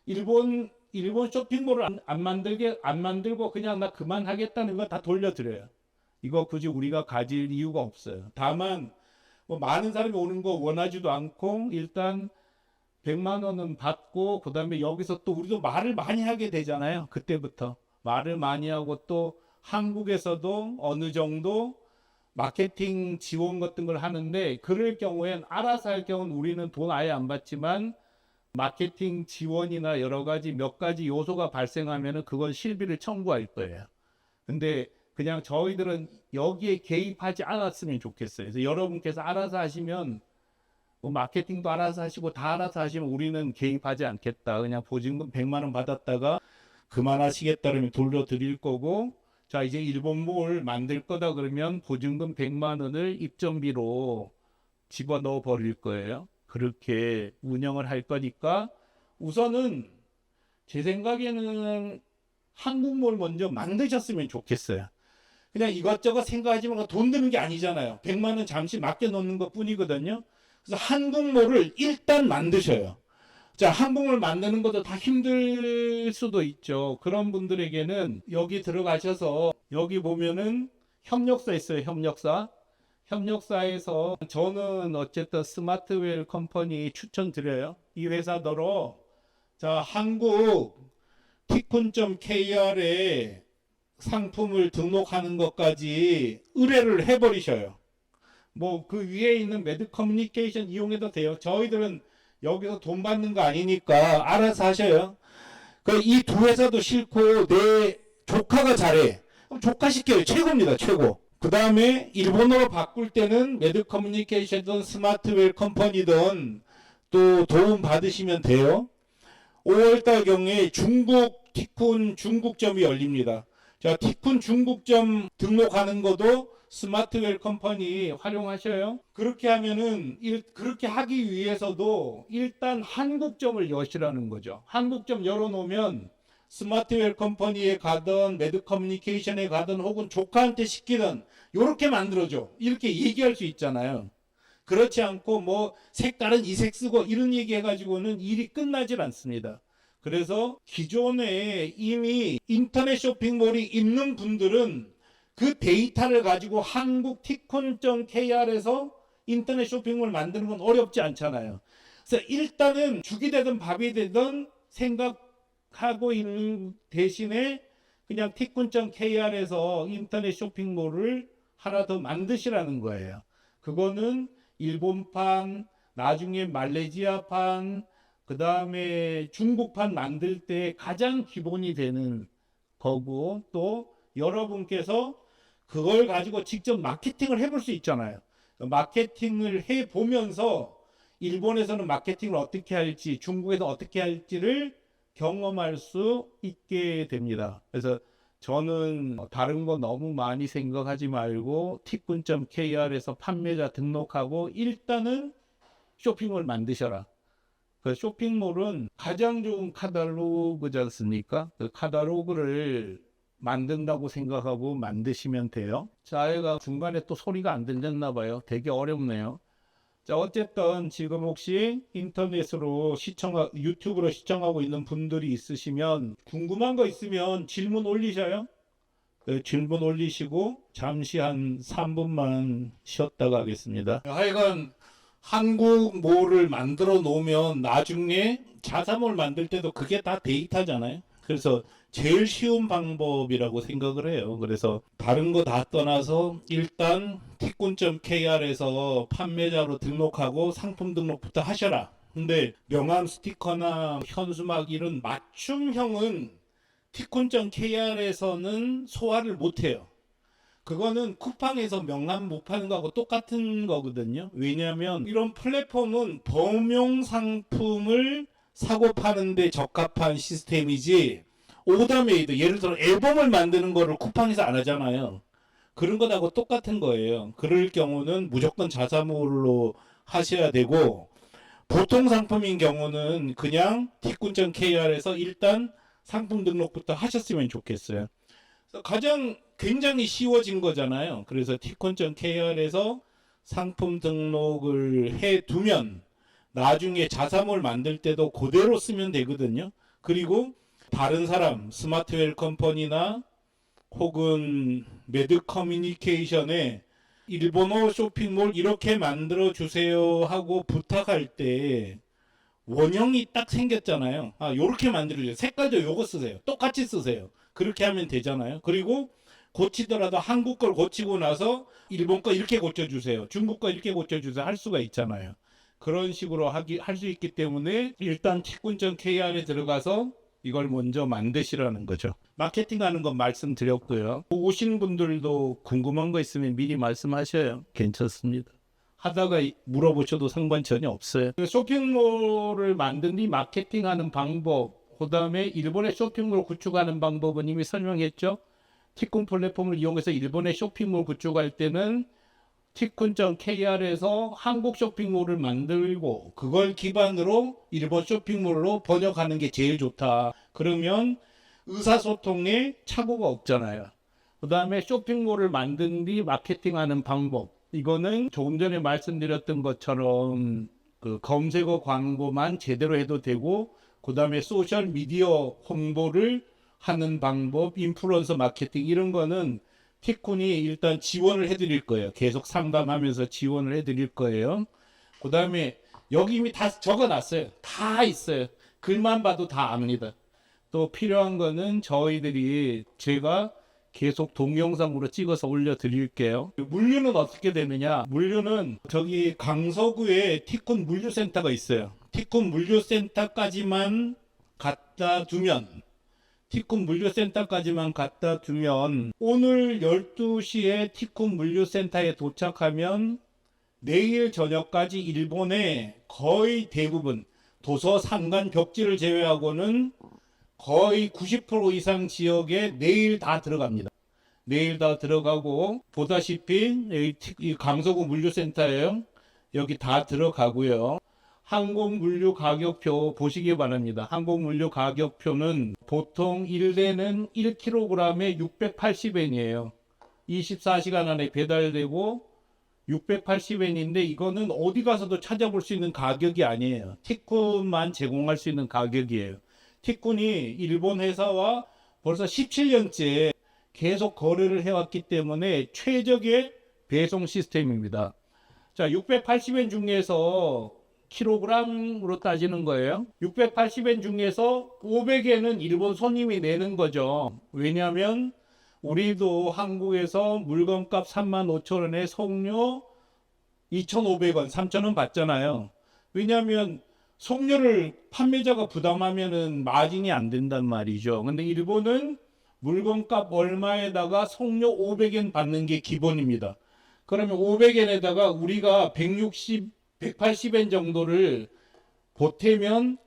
일본 쇼핑몰을 안 만들고 그냥 나 그만하겠다는 거 다 돌려드려요. 이거 굳이 우리가 가질 이유가 없어요. 다만 뭐 많은 사람이 오는 거 원하지도 않고 일단 100만 원은 받고 그다음에 여기서 또 우리도 말을 많이 하게 되잖아요. 그때부터 말을 많이 하고 또 한국에서도 어느 정도 마케팅 지원 같은 걸 하는데 그럴 경우엔 알아서 할 경우는 우리는 돈 아예 안 받지만 마케팅 지원이나 여러 가지 몇 가지 요소가 발생하면은 그건 실비를 청구할 거예요. 근데 그냥 저희들은 여기에 개입하지 않았으면 좋겠어요. 그래서 여러분께서 알아서 하시면 뭐 마케팅도 알아서 하시고 다 알아서 하시면 우리는 개입하지 않겠다. 그냥 보증금 100만 원 받았다가 그만하시겠다 그러면 돌려드릴 거고 자 이제 일본몰 만들 거다 그러면 보증금 100만 원을 입점비로 집어넣어 버릴 거예요. 그렇게 운영을 할 거니까 우선은 제 생각에는 한국몰 먼저 만드셨으면 좋겠어요. 그냥 이것저것 생각하지 말고 돈 드는 게 아니잖아요. 100만 원 잠시 맡겨놓는 것 뿐이거든요. 그래서 한국몰을 일단 만드셔요. 자, 한국몰 만드는 것도 다 힘들 수도 있죠. 그런 분들에게는 여기 들어가셔서 여기 보면은 협력사 있어요. 협력사에서 저는 어쨌든 스마트웰 컴퍼니 추천드려요. 이 회사더러 자, 한국 티쿤.kr에 상품을 등록하는 것까지 의뢰를 해버리셔요. 뭐 그 위에 있는 매드 커뮤니케이션 이용해도 돼요. 저희들은 여기서 돈 받는 거 아니니까 알아서 하셔요. 그 이 두 회사도 싫고 내 조카가 잘해. 그럼 조카 시켜요. 최고입니다. 최고. 그 다음에 일본어로 바꿀 때는 매드 커뮤니케이션이든 스마트웰 컴퍼니든 또 도움 받으시면 돼요. 5월달 경에 중국 티쿤 중국점이 열립니다. 자, 티쿤 중국점 등록하는 것도 스마트웰 컴퍼니 활용하셔요. 그렇게 하면은 그렇게 하기 위해서도 일단 한국점을 여시라는 거죠. 한국점 열어놓으면 스마트웰 컴퍼니에 가든 매드 커뮤니케이션에 가든 혹은 조카한테 시키든 요렇게 만들어줘. 이렇게 얘기할 수 있잖아요. 그렇지 않고 뭐 색깔은 이 색 쓰고 이런 얘기 해가지고는 일이 끝나질 않습니다. 그래서 기존에 이미 인터넷 쇼핑몰이 있는 분들은 그 데이터를 가지고 한국 티콘.kr에서 인터넷 쇼핑몰 만드는 건 어렵지 않잖아요. 그래서 일단은 죽이 되든 밥이 되든 생각하고 있는 대신에 그냥 티콘.kr에서 인터넷 쇼핑몰을 하나 더 만드시라는 거예요. 그거는 일본판, 나중에 말레이시아판, 그 다음에 중국판 만들 때 가장 기본이 되는 거고, 또 여러분께서 그걸 가지고 직접 마케팅을 해볼 수 있잖아요. 마케팅을 해보면서 일본에서는 마케팅을 어떻게 할지, 중국에서 어떻게 할지를 경험할 수 있게 됩니다. 그래서 저는 다른 거 너무 많이 생각하지 말고 티쿤.kr에서 판매자 등록하고 일단은 쇼핑몰 만드셔라. 그 쇼핑몰은 가장 좋은 카탈로그지 않습니까? 그 카탈로그를 만든다고 생각하고 만드시면 돼요. 자, 얘가 중간에 또 소리가 안 들렸나 봐요. 되게 어렵네요. 자, 어쨌든 지금 혹시 인터넷으로 유튜브로 시청하고 있는 분들이 있으시면 궁금한 거 있으면 질문 올리셔요. 네, 질문 올리시고 잠시 한 3분만 쉬었다가 하겠습니다. 하여간 한국몰을 만들어 놓으면 나중에 자사몰 만들 때도 그게 다 데이터잖아요. 그래서 제일 쉬운 방법이라고 생각을 해요. 그래서 다른 거 다 떠나서 일단 티쿤.kr에서 판매자로 등록하고 상품 등록부터 하셔라. 근데 명함 스티커나 현수막 이런 맞춤형은 티쿤.kr에서는 소화를 못해요. 그거는 쿠팡에서 명함 못 파는 거하고 똑같은 거거든요. 왜냐하면 이런 플랫폼은 범용 상품을 사고 파는데 적합한 시스템이지 오더메이드, 예를 들어 앨범을 만드는 거를 쿠팡에서 안 하잖아요. 그런 것하고 똑같은 거예요. 그럴 경우는 무조건 자사몰로 하셔야 되고, 보통 상품인 경우는 그냥 티쿤.kr에서 일단 상품 등록부터 하셨으면 좋겠어요. 가장 굉장히 쉬워진 거잖아요. 그래서 티콘.kr에서 상품 등록을 해 두면 나중에 자사몰 만들 때도 그대로 쓰면 되거든요. 그리고 다른 사람, 스마트웰 컴퍼니나 혹은 매드 커뮤니케이션에 일본어 쇼핑몰 이렇게 만들어 주세요 하고 부탁할 때 원형이 딱 생겼잖아요. 아, 요렇게 만들어주세요. 색깔도 요거 쓰세요. 똑같이 쓰세요. 그렇게 하면 되잖아요. 그리고 고치더라도 한국 걸 고치고 나서 일본 거 이렇게 고쳐주세요. 중국 거 이렇게 고쳐주세요. 할 수가 있잖아요. 그런 식으로 할 수 있기 때문에 일단 티쿤.kr에 들어가서 이걸 먼저 만드시라는 거죠. 마케팅하는 건 말씀드렸고요. 오신 분들도 궁금한 거 있으면 미리 말씀하셔요. 괜찮습니다. 하다가 물어보셔도 상관 전혀 없어요. 쇼핑몰을 만든 뒤 마케팅하는 방법, 그 다음에 일본의 쇼핑몰 구축하는 방법은 이미 설명했죠. 티쿤 플랫폼을 이용해서 일본의 쇼핑몰 구축할 때는 티쿤.kr에서 한국 쇼핑몰을 만들고 그걸 기반으로 일본 쇼핑몰로 번역하는 게 제일 좋다. 그러면 의사소통에 착오가 없잖아요. 그 다음에 쇼핑몰을 만든 뒤 마케팅하는 방법. 이거는 조금 전에 말씀드렸던 것처럼 그 검색어 광고만 제대로 해도 되고, 그 다음에 소셜 미디어 홍보를 하는 방법, 인플루언서 마케팅 이런 거는 티쿤이 일단 지원을 해드릴 거예요. 계속 상담하면서 지원을 해드릴 거예요. 그 다음에 여기 이미 다 적어놨어요. 다 있어요. 글만 봐도 다 압니다. 또 필요한 거는 저희들이 제가 계속 동영상으로 찍어서 올려드릴게요. 물류는 어떻게 되느냐? 물류는 저기 강서구에 티콘 물류센터가 있어요. 티콘 물류센터까지만 갖다 두면 오늘 12시에 티콘 물류센터에 도착하면 내일 저녁까지 일본의 거의 대부분 도서 산간 벽지를 제외하고는 거의 90% 이상 지역에 내일 다 들어갑니다. 내일 다 들어가고 보다시피 이 강서구 물류센터예요. 여기 다 들어가고요. 항공 물류 가격표 보시기 바랍니다. 항공 물류 가격표는 보통 1대는 1kg에 680엔이에요. 24시간 안에 배달되고 680엔인데 이거는 어디 가서도 찾아볼 수 있는 가격이 아니에요. 티쿤만 제공할 수 있는 가격이에요. 티쿤이 일본 회사와 벌써 17년째 계속 거래를 해왔기 때문에 최적의 배송 시스템입니다. 자, 680엔 중에서 킬로그램으로 따지는 거예요. 680엔 중에서 500엔은 일본 손님이 내는 거죠. 왜냐하면 우리도 한국에서 물건값 35,000원에送료 2,500원, 3,000원 받잖아요. 왜냐하면送료를 판매자가 부담하면은 마진이 안 된단 말이죠. 근데 일본은 물건값 얼마에다가送료 500엔 받는 게 기본입니다. 그러면 500엔에다가 우리가 180엔 정도를 보태면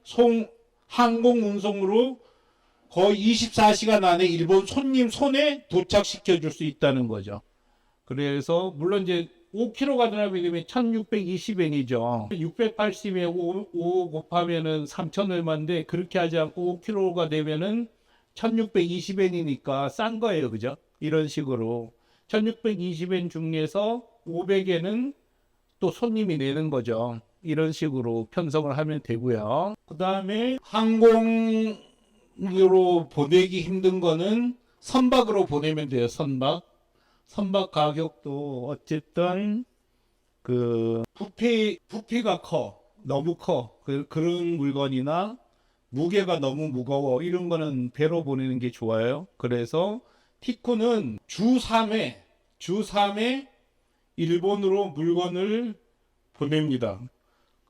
항공 운송으로 거의 24시간 안에 일본 손님 손에 도착시켜 줄 수 있다는 거죠. 그래서 물론 이제 5kg가 되면 1620엔이죠. 680에 5 곱하면은 3,000 얼마인데 그렇게 하지 않고 5kg가 되면은 1620엔이니까 싼 거예요. 그죠? 이런 식으로 1620엔 중에서 500엔은 또 손님이 내는 거죠. 이런 식으로 편성을 하면 되고요. 그 다음에 항공으로 보내기 힘든 거는 선박으로 보내면 돼요. 선박 가격도 어쨌든 그 부피가 너무 커. 그런 물건이나 무게가 너무 무거워. 이런 거는 배로 보내는 게 좋아요. 그래서 티쿤은 주 3회 일본으로 물건을 보냅니다.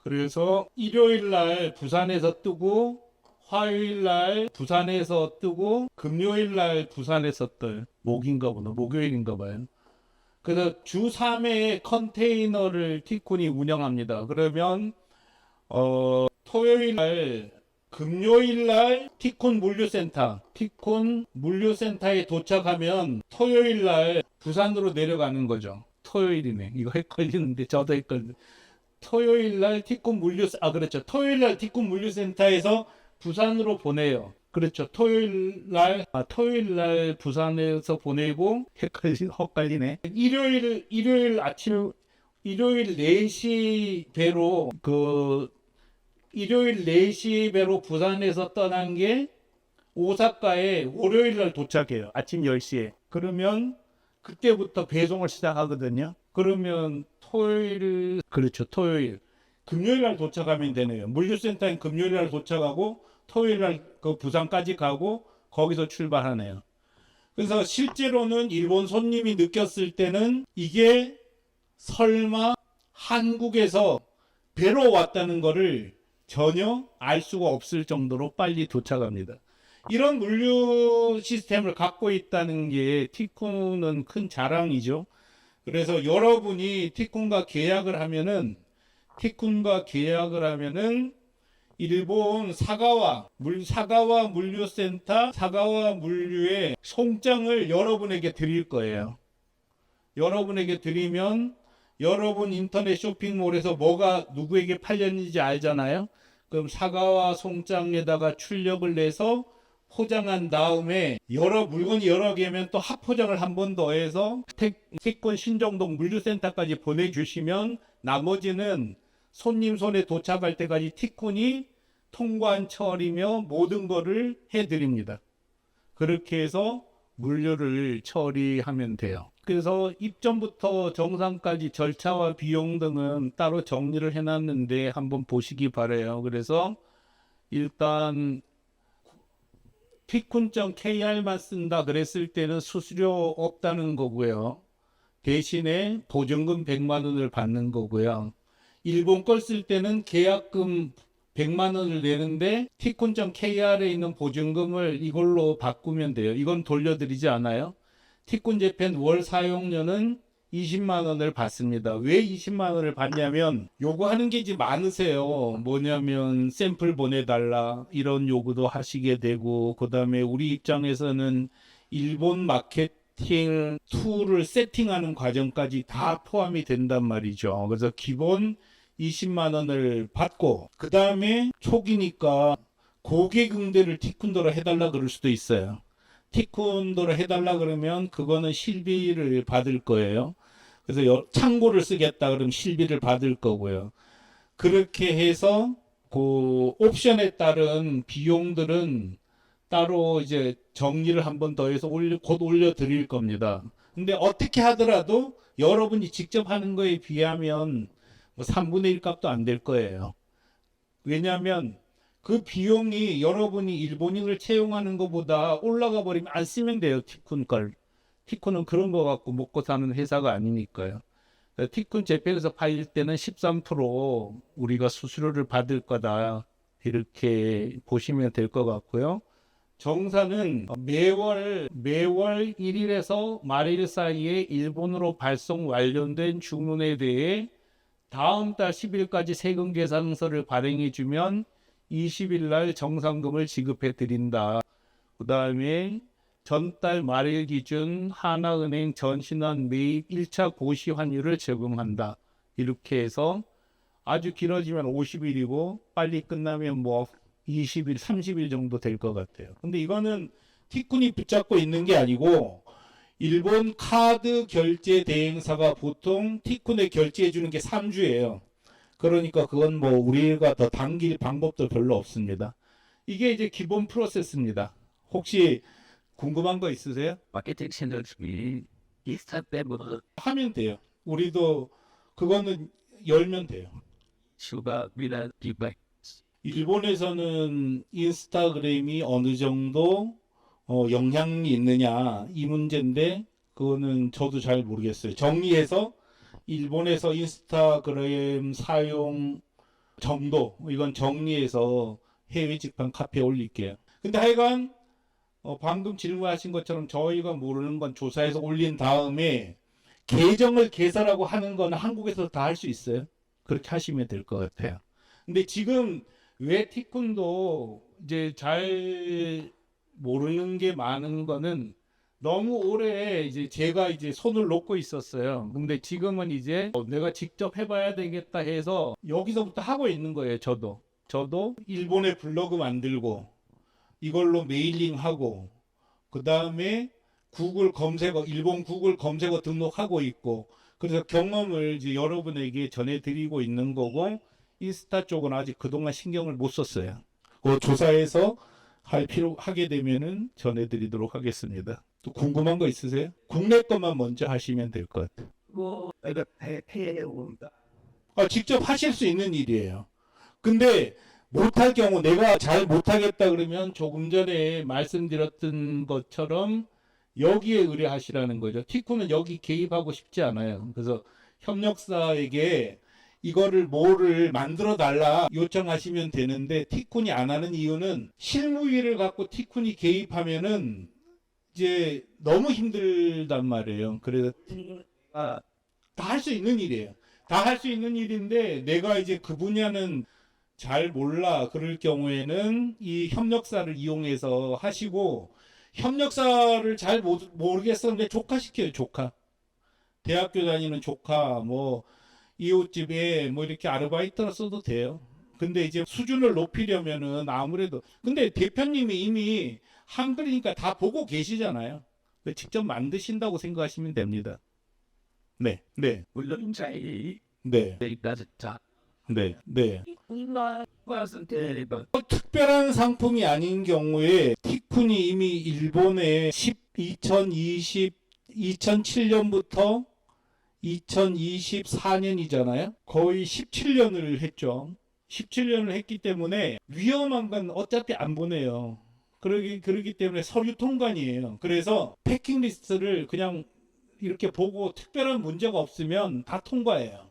그래서 일요일 날 부산에서 뜨고 화요일 날 부산에서 뜨고 금요일 날 부산에서 떠요. 목요일인가 봐요. 그래서 주 3회의 컨테이너를 티쿤이 운영합니다. 그러면 토요일 날 금요일 날 티콘 물류센터에 도착하면 토요일 날 부산으로 내려가는 거죠. 토요일이네. 이거 헷갈리는데 저도 헷갈리는데 토요일 날 토요일 날 티콘 물류센터에서 부산으로 보내요. 그렇죠. 토요일 날 부산에서 보내고 헷갈리네. 일요일 4시 배로 일요일 4시 배로 부산에서 떠난 게 오사카에 월요일 날 도착해요. 아침 10시에. 그러면 그때부터 배송을 시작하거든요. 그러면 토요일. 금요일 날 도착하면 되네요. 물류센터엔 금요일 날 도착하고 토요일 날 그 부산까지 가고 거기서 출발하네요. 그래서 실제로는 일본 손님이 느꼈을 때는 이게 설마 한국에서 배로 왔다는 거를 전혀 알 수가 없을 정도로 빨리 도착합니다. 이런 물류 시스템을 갖고 있다는 게 티콘은 큰 자랑이죠. 그래서 여러분이 티콘과 계약을 하면은 일본 사가와 물류센터, 사가와 물류의 송장을 여러분에게 드릴 거예요. 여러분에게 드리면 여러분 인터넷 쇼핑몰에서 뭐가 누구에게 팔렸는지 알잖아요. 그럼 사과와 송장에다가 출력을 내서 포장한 다음에 물건이 여러 개면 또 합포장을 한 번 더 해서 티콘 신정동 물류센터까지 보내주시면 나머지는 손님 손에 도착할 때까지 티콘이 통관 처리며 모든 거를 해드립니다. 그렇게 해서 물류를 처리하면 돼요. 그래서 입점부터 정상까지 절차와 비용 등은 따로 정리를 해놨는데 한번 보시기 바래요. 그래서 일단 티쿤.kr만 쓴다 그랬을 때는 수수료 없다는 거고요. 대신에 보증금 100만 원을 받는 거고요. 일본 걸 쓸 때는 계약금 100만 원을 내는데 티쿤.kr에 있는 보증금을 이걸로 바꾸면 돼요. 이건 돌려드리지 않아요. 티쿤 재팬 월 사용료는 20만 원을 받습니다. 왜 20만 원을 받냐면 요구하는 게 이제 많으세요. 뭐냐면 샘플 보내달라 이런 요구도 하시게 되고, 그 다음에 우리 입장에서는 일본 마케팅 툴을 세팅하는 과정까지 다 포함이 된단 말이죠. 그래서 기본 20만 원을 받고, 그 다음에 초기니까 고객 응대를 티쿤더로 해달라 그럴 수도 있어요. 티쿤더로 해달라 그러면 그거는 실비를 받을 거예요. 그래서 창고를 쓰겠다 그러면 실비를 받을 거고요. 그렇게 해서 그 옵션에 따른 비용들은 따로 이제 정리를 한 번 더 해서 곧 올려드릴 겁니다. 근데 어떻게 하더라도 여러분이 직접 하는 거에 비하면 뭐 3분의 1 값도 안 될 거예요. 왜냐하면 그 비용이 여러분이 일본인을 채용하는 것보다 올라가 버리면 안 쓰면 돼요. 티쿤 걸. 티쿤은 그런 거 갖고 먹고 사는 회사가 아니니까요. 티쿤 재팬에서 팔릴 때는 13% 우리가 수수료를 받을 거다. 이렇게 보시면 될 것 같고요. 정사는 매월 1일에서 말일 사이에 일본으로 발송 완료된 주문에 대해 다음 달 10일까지 세금 계산서를 발행해 주면 20일 날 정상금을 지급해 드린다. 그 다음에 전달 말일 기준 하나은행 전신환 매입 1차 고시 환율을 적용한다. 이렇게 해서 아주 길어지면 50일이고 빨리 끝나면 뭐 20일, 30일 정도 될 것 같아요. 근데 이거는 티쿤이 붙잡고 있는 게 아니고 일본 카드 결제 대행사가 보통 티쿤에 결제해 주는 게 3주예요. 그러니까 그건 뭐 우리가 더 당길 방법도 별로 없습니다. 이게 이제 기본 프로세스입니다. 혹시 궁금한 거 있으세요? 마케팅 채널이 인스타 때문에 하면 돼요. 우리도 그거는 열면 돼요. 슈가 미라 디바이 일본에서는 인스타그램이 어느 정도 영향이 있느냐 이 문제인데 그거는 저도 잘 모르겠어요. 정리해서 일본에서 인스타그램 사용 정도 이건 정리해서 해외 직판 카페에 올릴게요. 근데 하여간 방금 질문하신 것처럼 저희가 모르는 건 조사해서 올린 다음에 계정을 개설하고 하는 건 한국에서 다 할 수 있어요. 그렇게 하시면 될 것 같아요. 근데 지금 왜 티쿤도 이제 잘 모르는 게 많은 거는 너무 오래 이제 제가 이제 손을 놓고 있었어요. 근데 지금은 이제 내가 직접 해봐야 되겠다 해서 여기서부터 하고 있는 거예요. 저도 일본에 블로그 만들고 이걸로 메일링하고 그 다음에 구글 검색어 일본 구글 검색어 등록하고 있고 그래서 경험을 이제 여러분에게 전해드리고 있는 거고 인스타 쪽은 아직 그동안 신경을 못 썼어요. 그 조사해서 하게 되면은 전해드리도록 하겠습니다. 또 궁금한 거 있으세요? 국내 것만 먼저 하시면 될 것 같아요. 뭐 내가 해외에 온다. 직접 하실 수 있는 일이에요. 근데 못할 경우 내가 잘 못하겠다 그러면 조금 전에 말씀드렸던 것처럼 여기에 의뢰하시라는 거죠. 티쿤은 여기 개입하고 싶지 않아요. 그래서 협력사에게 이거를 뭐를 만들어 달라 요청하시면 되는데 티쿤이 안 하는 이유는 실무위를 갖고 티쿤이 개입하면은 이제 너무 힘들단 말이에요. 그래서 다 할 수 있는 일이에요. 다 할 수 있는 일인데 내가 이제 그 분야는 잘 몰라 그럴 경우에는 이 협력사를 이용해서 하시고 협력사를 잘 모르겠었는데 조카 시켜요. 조카. 대학교 다니는 조카 뭐 이웃집에 뭐 이렇게 아르바이트를 써도 돼요. 근데 이제 수준을 높이려면은 아무래도 근데 대표님이 이미 한글이니까 다 보고 계시잖아요. 직접 만드신다고 생각하시면 됩니다. 네, 네, 물론 자이 네, 내가 자 네, 네. 이나 와서 때리고 특별한 상품이 아닌 경우에 티쿤이 이미 일본에 2007년부터 2024년이잖아요. 거의 17년을 했죠. 17년을 했기 때문에 위험한 건 어차피 안 보내요. 그러기 때문에 서류 통관이에요. 그래서 패킹 리스트를 그냥 이렇게 보고 특별한 문제가 없으면 다 통과해요.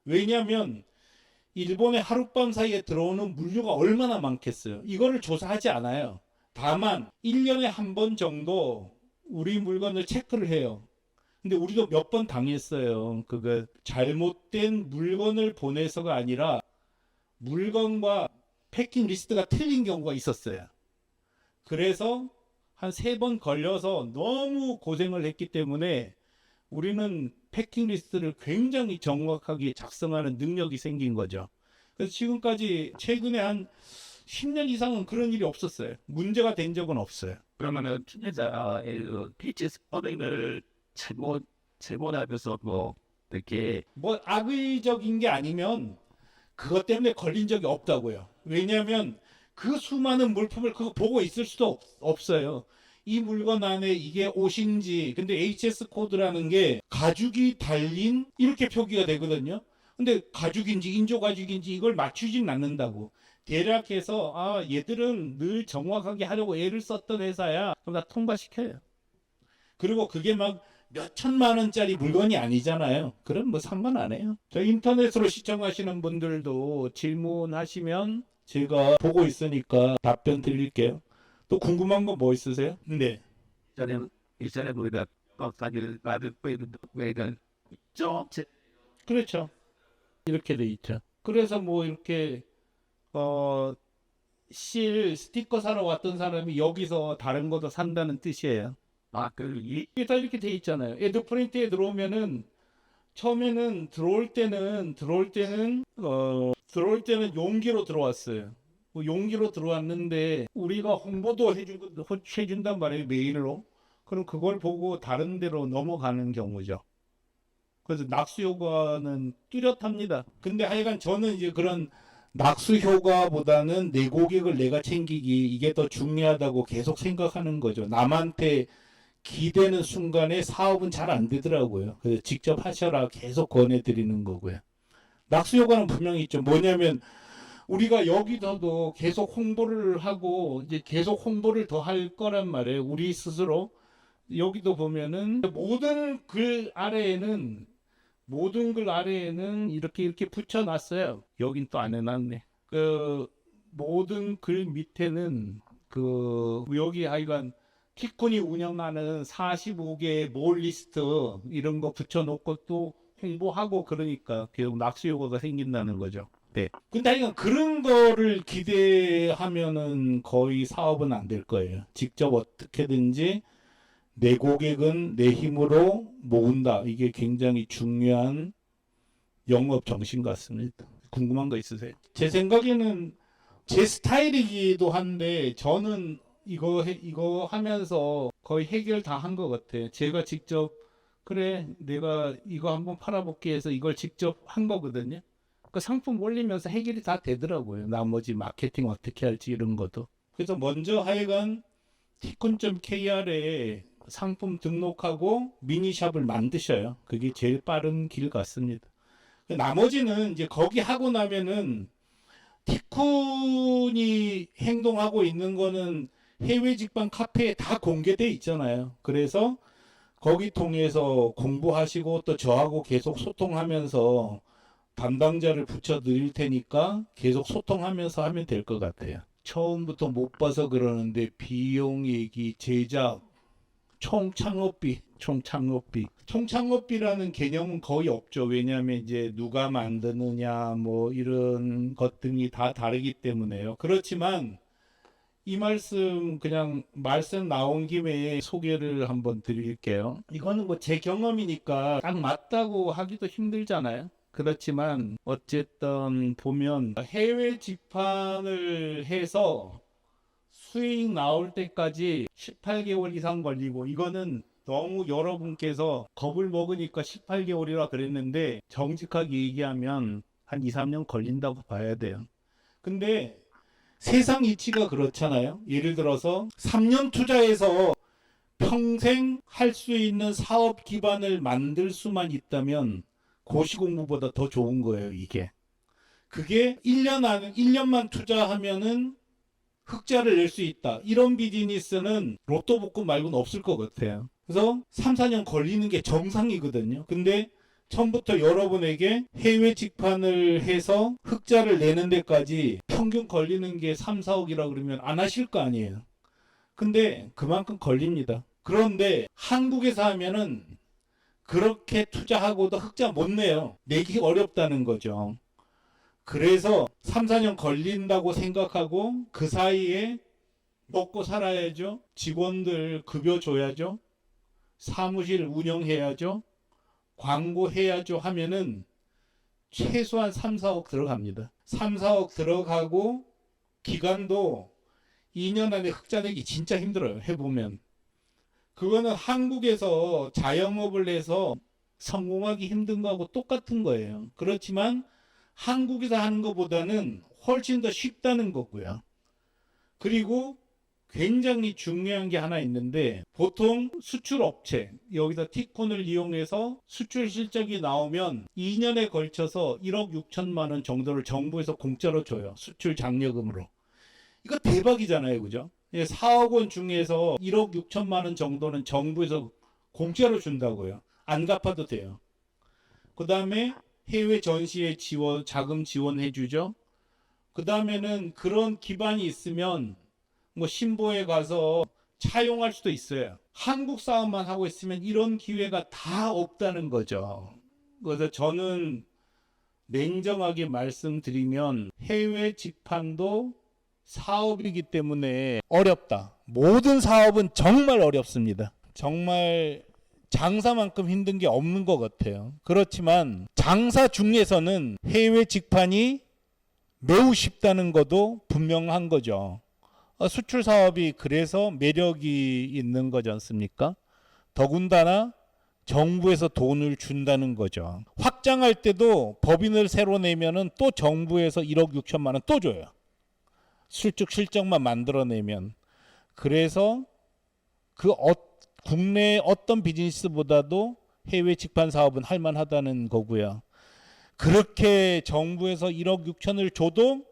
왜냐하면 일본의 하룻밤 사이에 들어오는 물류가 얼마나 많겠어요. 이거를 조사하지 않아요. 다만 1년에 한 번 정도 우리 물건을 체크를 해요. 근데 우리도 몇 번 당했어요. 그거 잘못된 물건을 보내서가 아니라 물건과 패킹 리스트가 틀린 경우가 있었어요. 그래서 한 3번 걸려서 너무 고생을 했기 때문에 우리는 패킹 리스트를 굉장히 정확하게 작성하는 능력이 생긴 거죠. 그래서 지금까지 최근에 한 10년 이상은 그런 일이 없었어요. 문제가 된 적은 없어요. 그러면은 피해자의 PTS 범행을 제보하면서 뭐 이렇게 뭐 악의적인 게 아니면 그것 때문에 걸린 적이 없다고요. 왜냐하면 그 수많은 물품을 그거 보고 있을 수도 없어요. 이 물건 안에 이게 옷인지, 근데 HS 코드라는 게 가죽이 달린 이렇게 표기가 되거든요. 근데 가죽인지 인조 가죽인지 이걸 맞추진 않는다고. 대략해서 얘들은 늘 정확하게 하려고 애를 썼던 회사야. 그럼 다 통과시켜요. 그리고 그게 막 몇 천만 원짜리 물건이 아니잖아요. 그럼 뭐 상관 안 해요. 저 인터넷으로 시청하시는 분들도 질문하시면 제가 보고 있으니까 답변 드릴게요. 또 궁금한 거 뭐 있으세요? 네. 일전에 우리가 사기를 받을 왜가 좀 그렇죠. 이렇게 돼 있죠. 그래서 뭐 이렇게 실 스티커 사러 왔던 사람이 여기서 다른 거도 산다는 뜻이에요. 이게 다 이렇게 돼 있잖아요. 애드 프린트에 들어오면은 처음에는 들어올 때는 용기로 들어왔어요. 뭐 용기로 들어왔는데 우리가 홍보도 해준단 말이에요. 메일로. 그럼 그걸 보고 다른 데로 넘어가는 경우죠. 그래서 낙수 효과는 뚜렷합니다. 근데 하여간 저는 이제 그런 낙수 효과보다는 내 고객을 내가 챙기기 이게 더 중요하다고 계속 생각하는 거죠. 남한테 기대는 순간에 사업은 잘 안 되더라고요. 그래서 직접 하셔라 계속 권해드리는 거고요. 낙수 효과는 분명히 있죠. 뭐냐면 우리가 여기서도 계속 홍보를 하고 이제 계속 홍보를 더 할 거란 말이에요. 우리 스스로. 여기도 보면은 모든 글 아래에는 이렇게 붙여놨어요. 여긴 또 안 해놨네. 그 모든 글 밑에는 여기 하여간 티콘이 운영하는 45개의 몰 리스트 이런 거 붙여놓고 또 홍보하고 그러니까 계속 낙수 효과가 생긴다는 거죠. 네. 근데 하여간 그런 거를 기대하면은 거의 사업은 안 될 거예요. 직접 어떻게든지 내 고객은 내 힘으로 모은다. 이게 굉장히 중요한 영업 정신 같습니다. 궁금한 거 있으세요? 제 생각에는 제 스타일이기도 한데 저는 이거 하면서 거의 해결 다 한 것 같아요. 제가 직접 그래 내가 이거 한번 팔아볼게 해서 이걸 직접 한 거거든요. 그 상품 올리면서 해결이 다 되더라고요. 나머지 마케팅 어떻게 할지 이런 것도. 그래서 먼저 하여간 티콘.kr에 상품 등록하고 미니샵을 만드셔요. 그게 제일 빠른 길 같습니다. 나머지는 이제 거기 하고 나면은 티콘이 행동하고 있는 거는 해외 직방 카페에 다 공개돼 있잖아요. 그래서 거기 통해서 공부하시고 또 저하고 계속 소통하면서 담당자를 붙여 드릴 테니까 계속 소통하면서 하면 될 것 같아요. 처음부터 못 봐서 그러는데 비용 얘기, 제작, 총창업비라는 개념은 거의 없죠. 왜냐하면 이제 누가 만드느냐 뭐 이런 것 등이 다 다르기 때문에요. 그렇지만 이 말씀 나온 김에 소개를 한번 드릴게요. 이거는 뭐 제 경험이니까 딱 맞다고 하기도 힘들잖아요. 그렇지만 어쨌든 보면 해외 직판을 해서 수익 나올 때까지 18개월 이상 걸리고 이거는 너무 여러분께서 겁을 먹으니까 18개월이라 그랬는데 정직하게 얘기하면 한 2, 3년 걸린다고 봐야 돼요. 근데 세상 이치가 그렇잖아요. 예를 들어서 3년 투자해서 평생 할 수 있는 사업 기반을 만들 수만 있다면 고시공부보다 더 좋은 거예요, 이게. 그게 1년만 투자하면은 흑자를 낼 수 있다. 이런 비즈니스는 로또 복권 말고는 없을 것 같아요. 그래서 3, 4년 걸리는 게 정상이거든요. 근데 처음부터 여러분에게 해외 직판을 해서 흑자를 내는 데까지 평균 걸리는 게 3, 4억이라 그러면 안 하실 거 아니에요. 근데 그만큼 걸립니다. 그런데 한국에서 하면은 그렇게 투자하고도 흑자 못 내요. 내기 어렵다는 거죠. 그래서 3, 4년 걸린다고 생각하고 그 사이에 먹고 살아야죠. 직원들 급여 줘야죠. 사무실 운영해야죠. 광고해야죠 하면은 최소한 3, 4억 들어갑니다. 3, 4억 들어가고 기간도 2년 안에 흑자 내기 진짜 힘들어요. 해보면. 그거는 한국에서 자영업을 해서 성공하기 힘든 거하고 똑같은 거예요. 그렇지만 한국에서 하는 것보다는 훨씬 더 쉽다는 거고요. 그리고 굉장히 중요한 게 하나 있는데 보통 수출 업체 여기다 티콘을 이용해서 수출 실적이 나오면 2년에 걸쳐서 1억 6천만 원 정도를 정부에서 공짜로 줘요. 수출 장려금으로. 이거 대박이잖아요. 그죠? 4억 원 중에서 1억 6천만 원 정도는 정부에서 공짜로 준다고요. 안 갚아도 돼요. 그 다음에 해외 전시에 자금 지원해 주죠. 그 다음에는 그런 기반이 있으면 뭐 신보에 가서 차용할 수도 있어요. 한국 사업만 하고 있으면 이런 기회가 다 없다는 거죠. 그래서 저는 냉정하게 말씀드리면 해외 직판도 사업이기 때문에 어렵다. 모든 사업은 정말 어렵습니다. 정말 장사만큼 힘든 게 없는 것 같아요. 그렇지만 장사 중에서는 해외 직판이 매우 쉽다는 것도 분명한 거죠. 수출 사업이 그래서 매력이 있는 거지 않습니까? 더군다나 정부에서 돈을 준다는 거죠. 확장할 때도 법인을 새로 내면은 또 정부에서 1억 6천만 원 또 줘요. 실적만 만들어내면. 그래서 국내 어떤 비즈니스보다도 해외 직판 사업은 할만하다는 거고요. 그렇게 정부에서 1억 6천을 줘도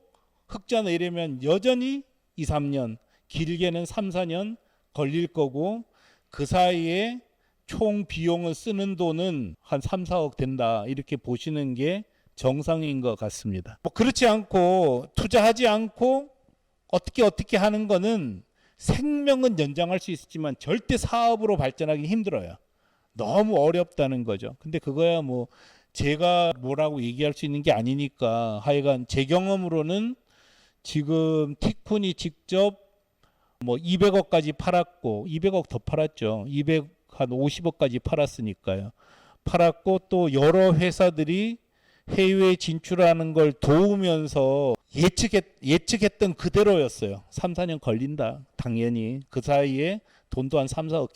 흑자 내려면 여전히 2, 3년, 길게는 3, 4년 걸릴 거고 그 사이에 총 비용을 쓰는 돈은 한 3, 4억 된다. 이렇게 보시는 게 정상인 것 같습니다. 뭐 그렇지 않고 투자하지 않고 어떻게 하는 거는 생명은 연장할 수 있지만 절대 사업으로 발전하기 힘들어요. 너무 어렵다는 거죠. 근데 그거야 뭐 제가 뭐라고 얘기할 수 있는 게 아니니까 하여간 제 경험으로는 지금 티쿤이 직접 뭐 200억까지 팔았고 200억 더 팔았죠. 250억까지 팔았으니까요. 팔았고 또 여러 회사들이 해외 진출하는 걸 도우면서 예측했던 그대로였어요. 3, 4년 걸린다. 당연히. 그 사이에 돈도 한 3, 4억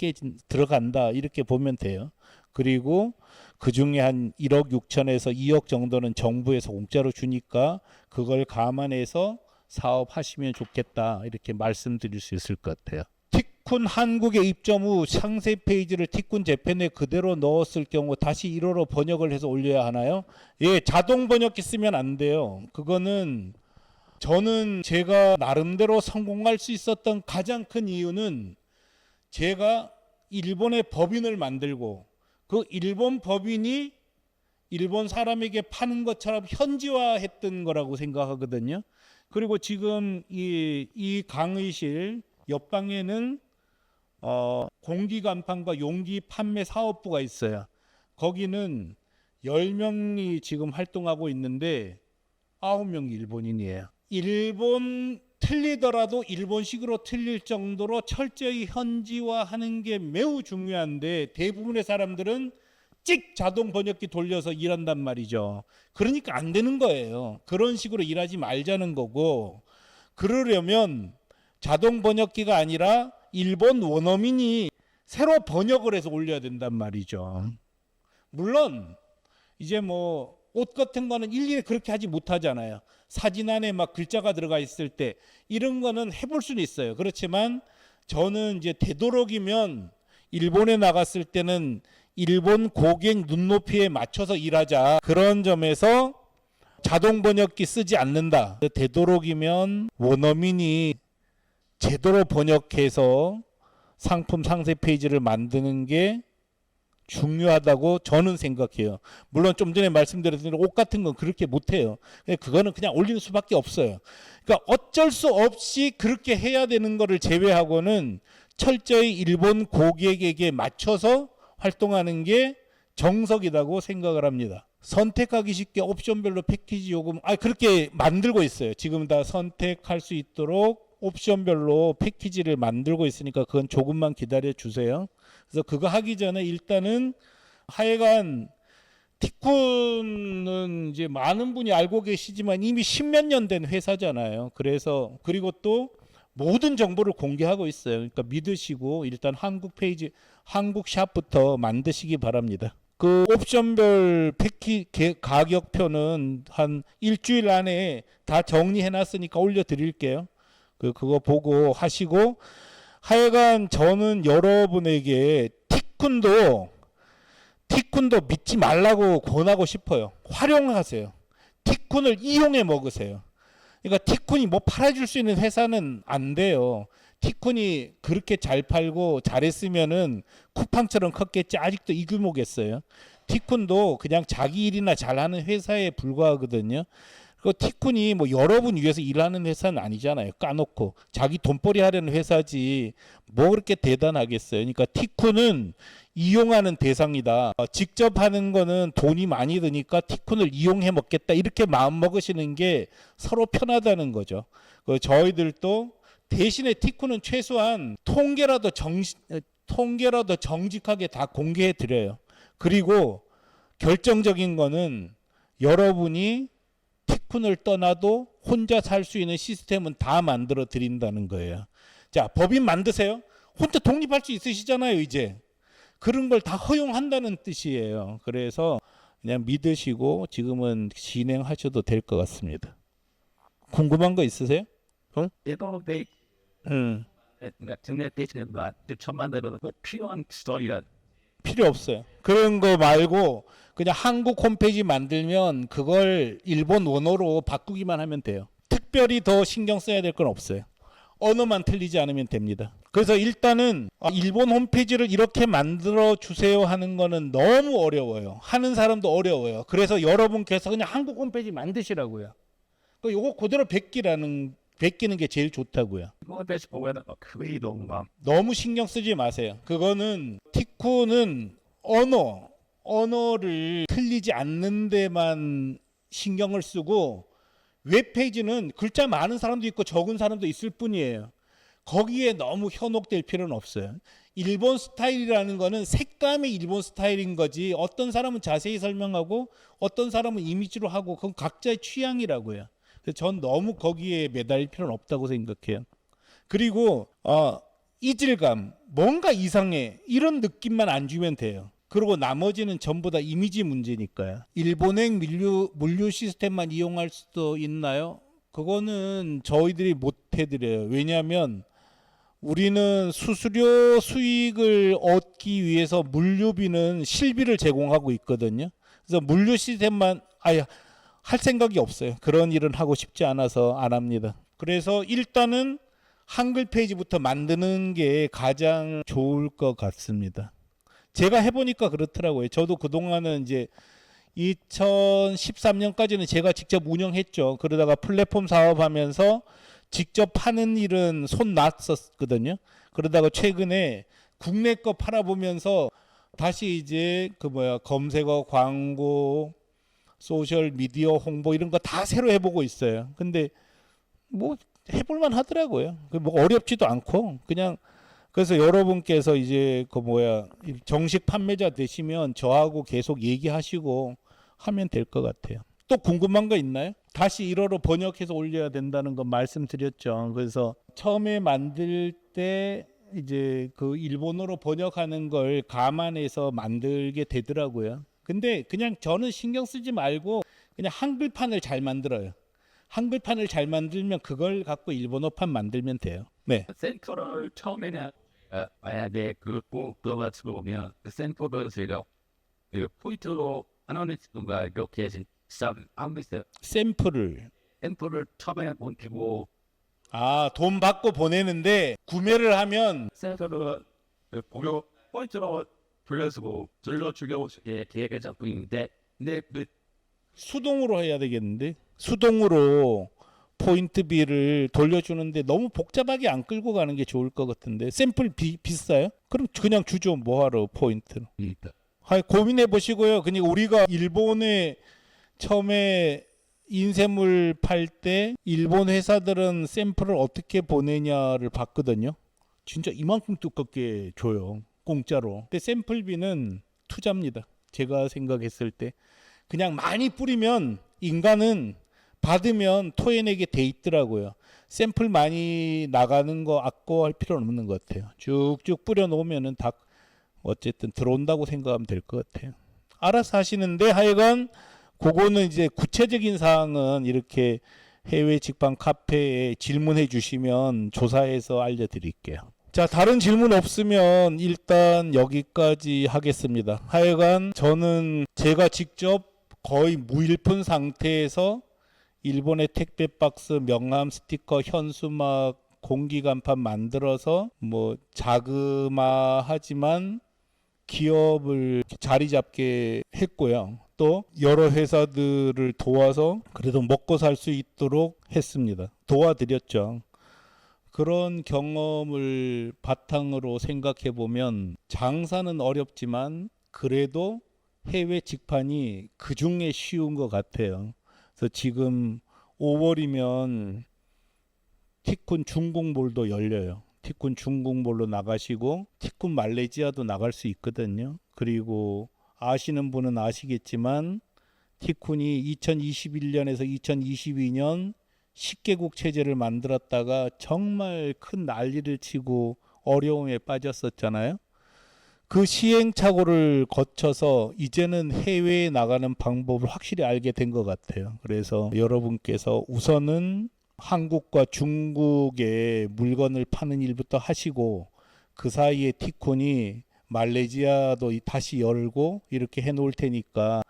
들어간다. 이렇게 보면 돼요. 그리고 그 중에 한 1억 6천에서 2억 정도는 정부에서 공짜로 주니까 그걸 감안해서 사업하시면 좋겠다. 이렇게 말씀드릴 수 있을 것 같아요. 티쿤 한국에 입점 후 상세 페이지를 티쿤 재팬에 그대로 넣었을 경우 다시 1호로 번역을 해서 올려야 하나요? 예, 자동 번역기 쓰면 안 돼요. 그거는 저는 제가 나름대로 성공할 수 있었던 가장 큰 이유는 제가 일본의 법인을 만들고 그 일본 법인이 일본 사람에게 파는 것처럼 현지화했던 거라고 생각하거든요. 그리고 지금 이 강의실 옆방에는 공기 간판과 용기 판매 사업부가 있어요. 거기는 10명이 지금 활동하고 있는데 9명이 일본인이에요. 일본 틀리더라도 일본식으로 틀릴 정도로 철저히 현지화하는 게 매우 중요한데 대부분의 사람들은 찍 자동 번역기 돌려서 일한단 말이죠. 그러니까 안 되는 거예요. 그런 식으로 일하지 말자는 거고, 그러려면 자동 번역기가 아니라 일본 원어민이 새로 번역을 해서 올려야 된단 말이죠. 물론 이제 뭐 옷 같은 거는 일일이 그렇게 하지 못하잖아요. 사진 안에 막 글자가 들어가 있을 때 이런 거는 해볼 수는 있어요. 그렇지만 저는 이제 되도록이면 일본에 나갔을 때는 일본 고객 눈높이에 맞춰서 일하자. 그런 점에서 자동 번역기 쓰지 않는다. 되도록이면 원어민이 제대로 번역해서 상품 상세 페이지를 만드는 게 중요하다고 저는 생각해요. 물론 좀 전에 말씀드렸던 옷 같은 건 그렇게 못해요. 그거는 그냥 올리는 수밖에 없어요. 그러니까 어쩔 수 없이 그렇게 해야 되는 거를 제외하고는 철저히 일본 고객에게 맞춰서 활동하는 게 정석이라고 생각을 합니다. 선택하기 쉽게 옵션별로 패키지 요금 그렇게 만들고 있어요. 지금 다 선택할 수 있도록 옵션별로 패키지를 만들고 있으니까 그건 조금만 기다려 주세요. 그래서 그거 하기 전에 일단은 하여간 티쿤은 이제 많은 분이 알고 계시지만 이미 십몇 년 된 회사잖아요. 그래서 그리고 또 모든 정보를 공개하고 있어요. 그러니까 믿으시고 일단 한국 페이지, 한국 샵부터 만드시기 바랍니다. 그 옵션별 가격표는 한 일주일 안에 다 정리해 놨으니까 올려드릴게요. 그거 보고 하시고, 하여간 저는 여러분에게 티쿤도 믿지 말라고 권하고 싶어요. 활용하세요. 티쿤을 이용해 먹으세요. 그러니까 티쿤이 뭐 팔아줄 수 있는 회사는 안 돼요. 티쿤이 그렇게 잘 팔고 잘했으면은 쿠팡처럼 컸겠지. 아직도 이 규모겠어요. 티쿤도 그냥 자기 일이나 잘하는 회사에 불과하거든요. 그 티쿤이 뭐 여러분 위해서 일하는 회사는 아니잖아요. 까놓고 자기 돈벌이 하려는 회사지 뭐 그렇게 대단하겠어요. 그러니까 티쿤은 이용하는 대상이다. 직접 하는 거는 돈이 많이 드니까 티쿤을 이용해 먹겠다. 이렇게 마음 먹으시는 게 서로 편하다는 거죠. 저희들도 대신에 티쿤은 최소한 통계라도 정직하게 다 공개해 드려요. 그리고 결정적인 거는 여러분이 티쿤을 떠나도 혼자 살 수 있는 시스템은 다 만들어 드린다는 거예요. 자, 법인 만드세요. 혼자 독립할 수 있으시잖아요, 이제. 그런 걸 다 허용한다는 뜻이에요. 그래서 그냥 믿으시고 지금은 진행하셔도 될 것 같습니다. 궁금한 거 있으세요? 얘도 내 정말 대신에 천만 대로 필요한 스토리가 필요 없어요. 그런 거 말고 그냥 한국 홈페이지 만들면 그걸 일본 원어로 바꾸기만 하면 돼요. 특별히 더 신경 써야 될 건 없어요. 언어만 틀리지 않으면 됩니다. 그래서 일단은 일본 홈페이지를 이렇게 만들어 주세요 하는 거는 너무 어려워요. 하는 사람도 어려워요. 그래서 여러분께서 그냥 한국 홈페이지 만드시라고요. 요거 그대로 베끼는 게 제일 좋다고요. 홈페이지 보면 그게 너무 신경 쓰지 마세요. 그거는 티쿤은 언어를 틀리지 않는 데만 신경을 쓰고 웹페이지는 글자 많은 사람도 있고 적은 사람도 있을 뿐이에요. 거기에 너무 현혹될 필요는 없어요. 일본 스타일이라는 거는 색감의 일본 스타일인 거지 어떤 사람은 자세히 설명하고 어떤 사람은 이미지로 하고 그건 각자의 취향이라고요. 그래서 전 너무 거기에 매달릴 필요는 없다고 생각해요. 그리고 이질감, 뭔가 이상해 이런 느낌만 안 주면 돼요. 그리고 나머지는 전부 다 이미지 문제니까요. 일본행 물류 시스템만 이용할 수도 있나요? 그거는 저희들이 못 해드려요. 왜냐하면 우리는 수수료 수익을 얻기 위해서 물류비는 실비를 제공하고 있거든요. 그래서 물류 시스템만 할 생각이 없어요. 그런 일은 하고 싶지 않아서 안 합니다. 그래서 일단은 한글 페이지부터 만드는 게 가장 좋을 것 같습니다. 제가 해보니까 그렇더라고요. 저도 그동안은 이제 2013년까지는 제가 직접 운영했죠. 그러다가 플랫폼 사업하면서 직접 파는 일은 손 놨었거든요. 그러다가 최근에 국내 거 팔아보면서 다시 이제 검색어, 광고, 소셜 미디어 홍보 이런 거 다 새로 해보고 있어요. 근데 뭐 해볼만 하더라고요. 뭐 어렵지도 않고 그냥 그래서 여러분께서 이제 정식 판매자 되시면 저하고 계속 얘기하시고 하면 될 것 같아요. 또 궁금한 거 있나요? 다시 1어로 번역해서 올려야 된다는 거 말씀드렸죠. 그래서 처음에 만들 때 이제 그 일본어로 번역하는 걸 감안해서 만들게 되더라고요. 근데 그냥 저는 신경 쓰지 말고 그냥 한글판을 잘 만들어요. 한글판을 잘 만들면 그걸 갖고 일본어판 만들면 돼요. 네. 센터를 처음에는 만약에 그거 들어가지고 오면 그 샘플을 제가 그 포인트로 하나는 뭔가 이렇게 시작을 하고 있어요. 샘플을 샘플을 처음에 보내고 돈 받고 보내는데 구매를 하면 샘플을 보려 포인트로 돌려주고 계획을 잡고 있는데 근데 그 수동으로 해야 되겠는데 수동으로 포인트비를 돌려주는데 너무 복잡하게 안 끌고 가는 게 좋을 것 같은데 샘플 비싸요? 그럼 그냥 주죠 뭐하러 포인트는. 고민해 보시고요. 그러니까 우리가 일본에 처음에 인쇄물 팔 때 일본 회사들은 샘플을 어떻게 보내냐를 봤거든요. 진짜 이만큼 두껍게 줘요. 공짜로. 근데 샘플비는 투자입니다. 제가 생각했을 때. 그냥 많이 뿌리면 인간은 받으면 토해내게 돼 있더라고요. 샘플 많이 나가는 거 아까워할 필요는 없는 것 같아요. 쭉쭉 뿌려놓으면은 다 어쨌든 들어온다고 생각하면 될 것 같아요. 알아서 하시는데 하여간 그거는 이제 구체적인 사항은 이렇게 해외 직방 카페에 질문해 주시면 조사해서 알려드릴게요. 자, 다른 질문 없으면 일단 여기까지 하겠습니다. 하여간 저는 제가 직접 거의 무일푼 상태에서 일본의 택배 박스, 명함, 스티커, 현수막, 공기 간판 만들어서 뭐 자그마하지만 기업을 자리 잡게 했고요. 또 여러 회사들을 도와서 그래도 먹고 살 수 있도록 했습니다. 도와드렸죠. 그런 경험을 바탕으로 생각해 보면 장사는 어렵지만 그래도 해외 직판이 그 중에 쉬운 것 같아요. 그래서 지금 5월이면 티쿤 중국몰도 열려요. 티쿤 중국몰로 나가시고 티쿤 말레이시아도 나갈 수 있거든요. 그리고 아시는 분은 아시겠지만 티쿤이 2021년에서 2022년 10개국 체제를 만들었다가 정말 큰 난리를 치고 어려움에 빠졌었잖아요. 그 시행착오를 거쳐서 이제는 해외에 나가는 방법을 확실히 알게 된 것 같아요. 그래서 여러분께서 우선은 한국과 중국에 물건을 파는 일부터 하시고 그 사이에 티콘이 말레이시아도 다시 열고 이렇게 해놓을 테니까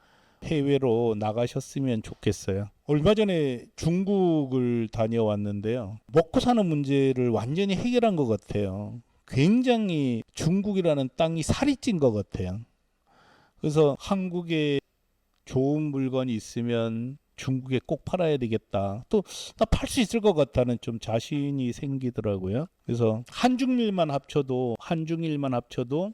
해외로 나가셨으면 좋겠어요. 얼마 전에 중국을 다녀왔는데요. 먹고 사는 문제를 완전히 해결한 것 같아요. 굉장히 중국이라는 땅이 살이 찐 것 같아요. 그래서 한국에 좋은 물건이 있으면 중국에 꼭 팔아야 되겠다. 또 나 팔 수 있을 것 같다는 좀 자신이 생기더라고요. 그래서 한중일만 합쳐도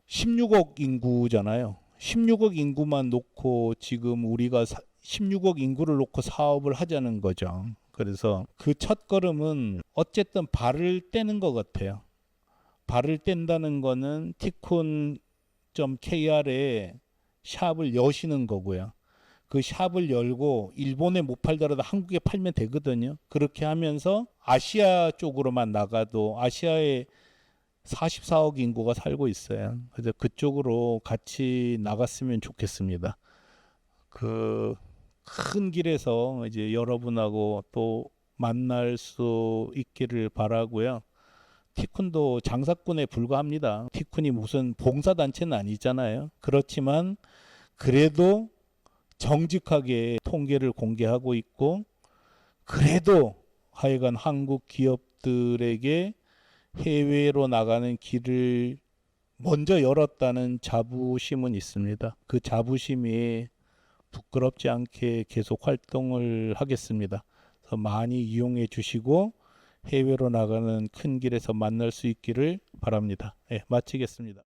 16억 인구잖아요. 16억 인구만 놓고 지금 우리가 16억 인구를 놓고 사업을 하자는 거죠. 그래서 그 첫 걸음은 어쨌든 발을 떼는 것 같아요. 발을 뗀다는 거는 티콘.kr에 샵을 여시는 거고요. 그 샵을 열고 일본에 못 팔더라도 한국에 팔면 되거든요. 그렇게 하면서 아시아 쪽으로만 나가도 아시아에 44억 인구가 살고 있어요. 그래서 그쪽으로 같이 나갔으면 좋겠습니다. 그 큰 길에서 이제 여러분하고 또 만날 수 있기를 바라고요. 티쿤도 장사꾼에 불과합니다. 티쿤이 무슨 봉사단체는 아니잖아요. 그렇지만 그래도 정직하게 통계를 공개하고 있고 그래도 하여간 한국 기업들에게 해외로 나가는 길을 먼저 열었다는 자부심은 있습니다. 그 자부심이 부끄럽지 않게 계속 활동을 하겠습니다. 그래서 많이 이용해 주시고 해외로 나가는 큰 길에서 만날 수 있기를 바랍니다. 네, 마치겠습니다.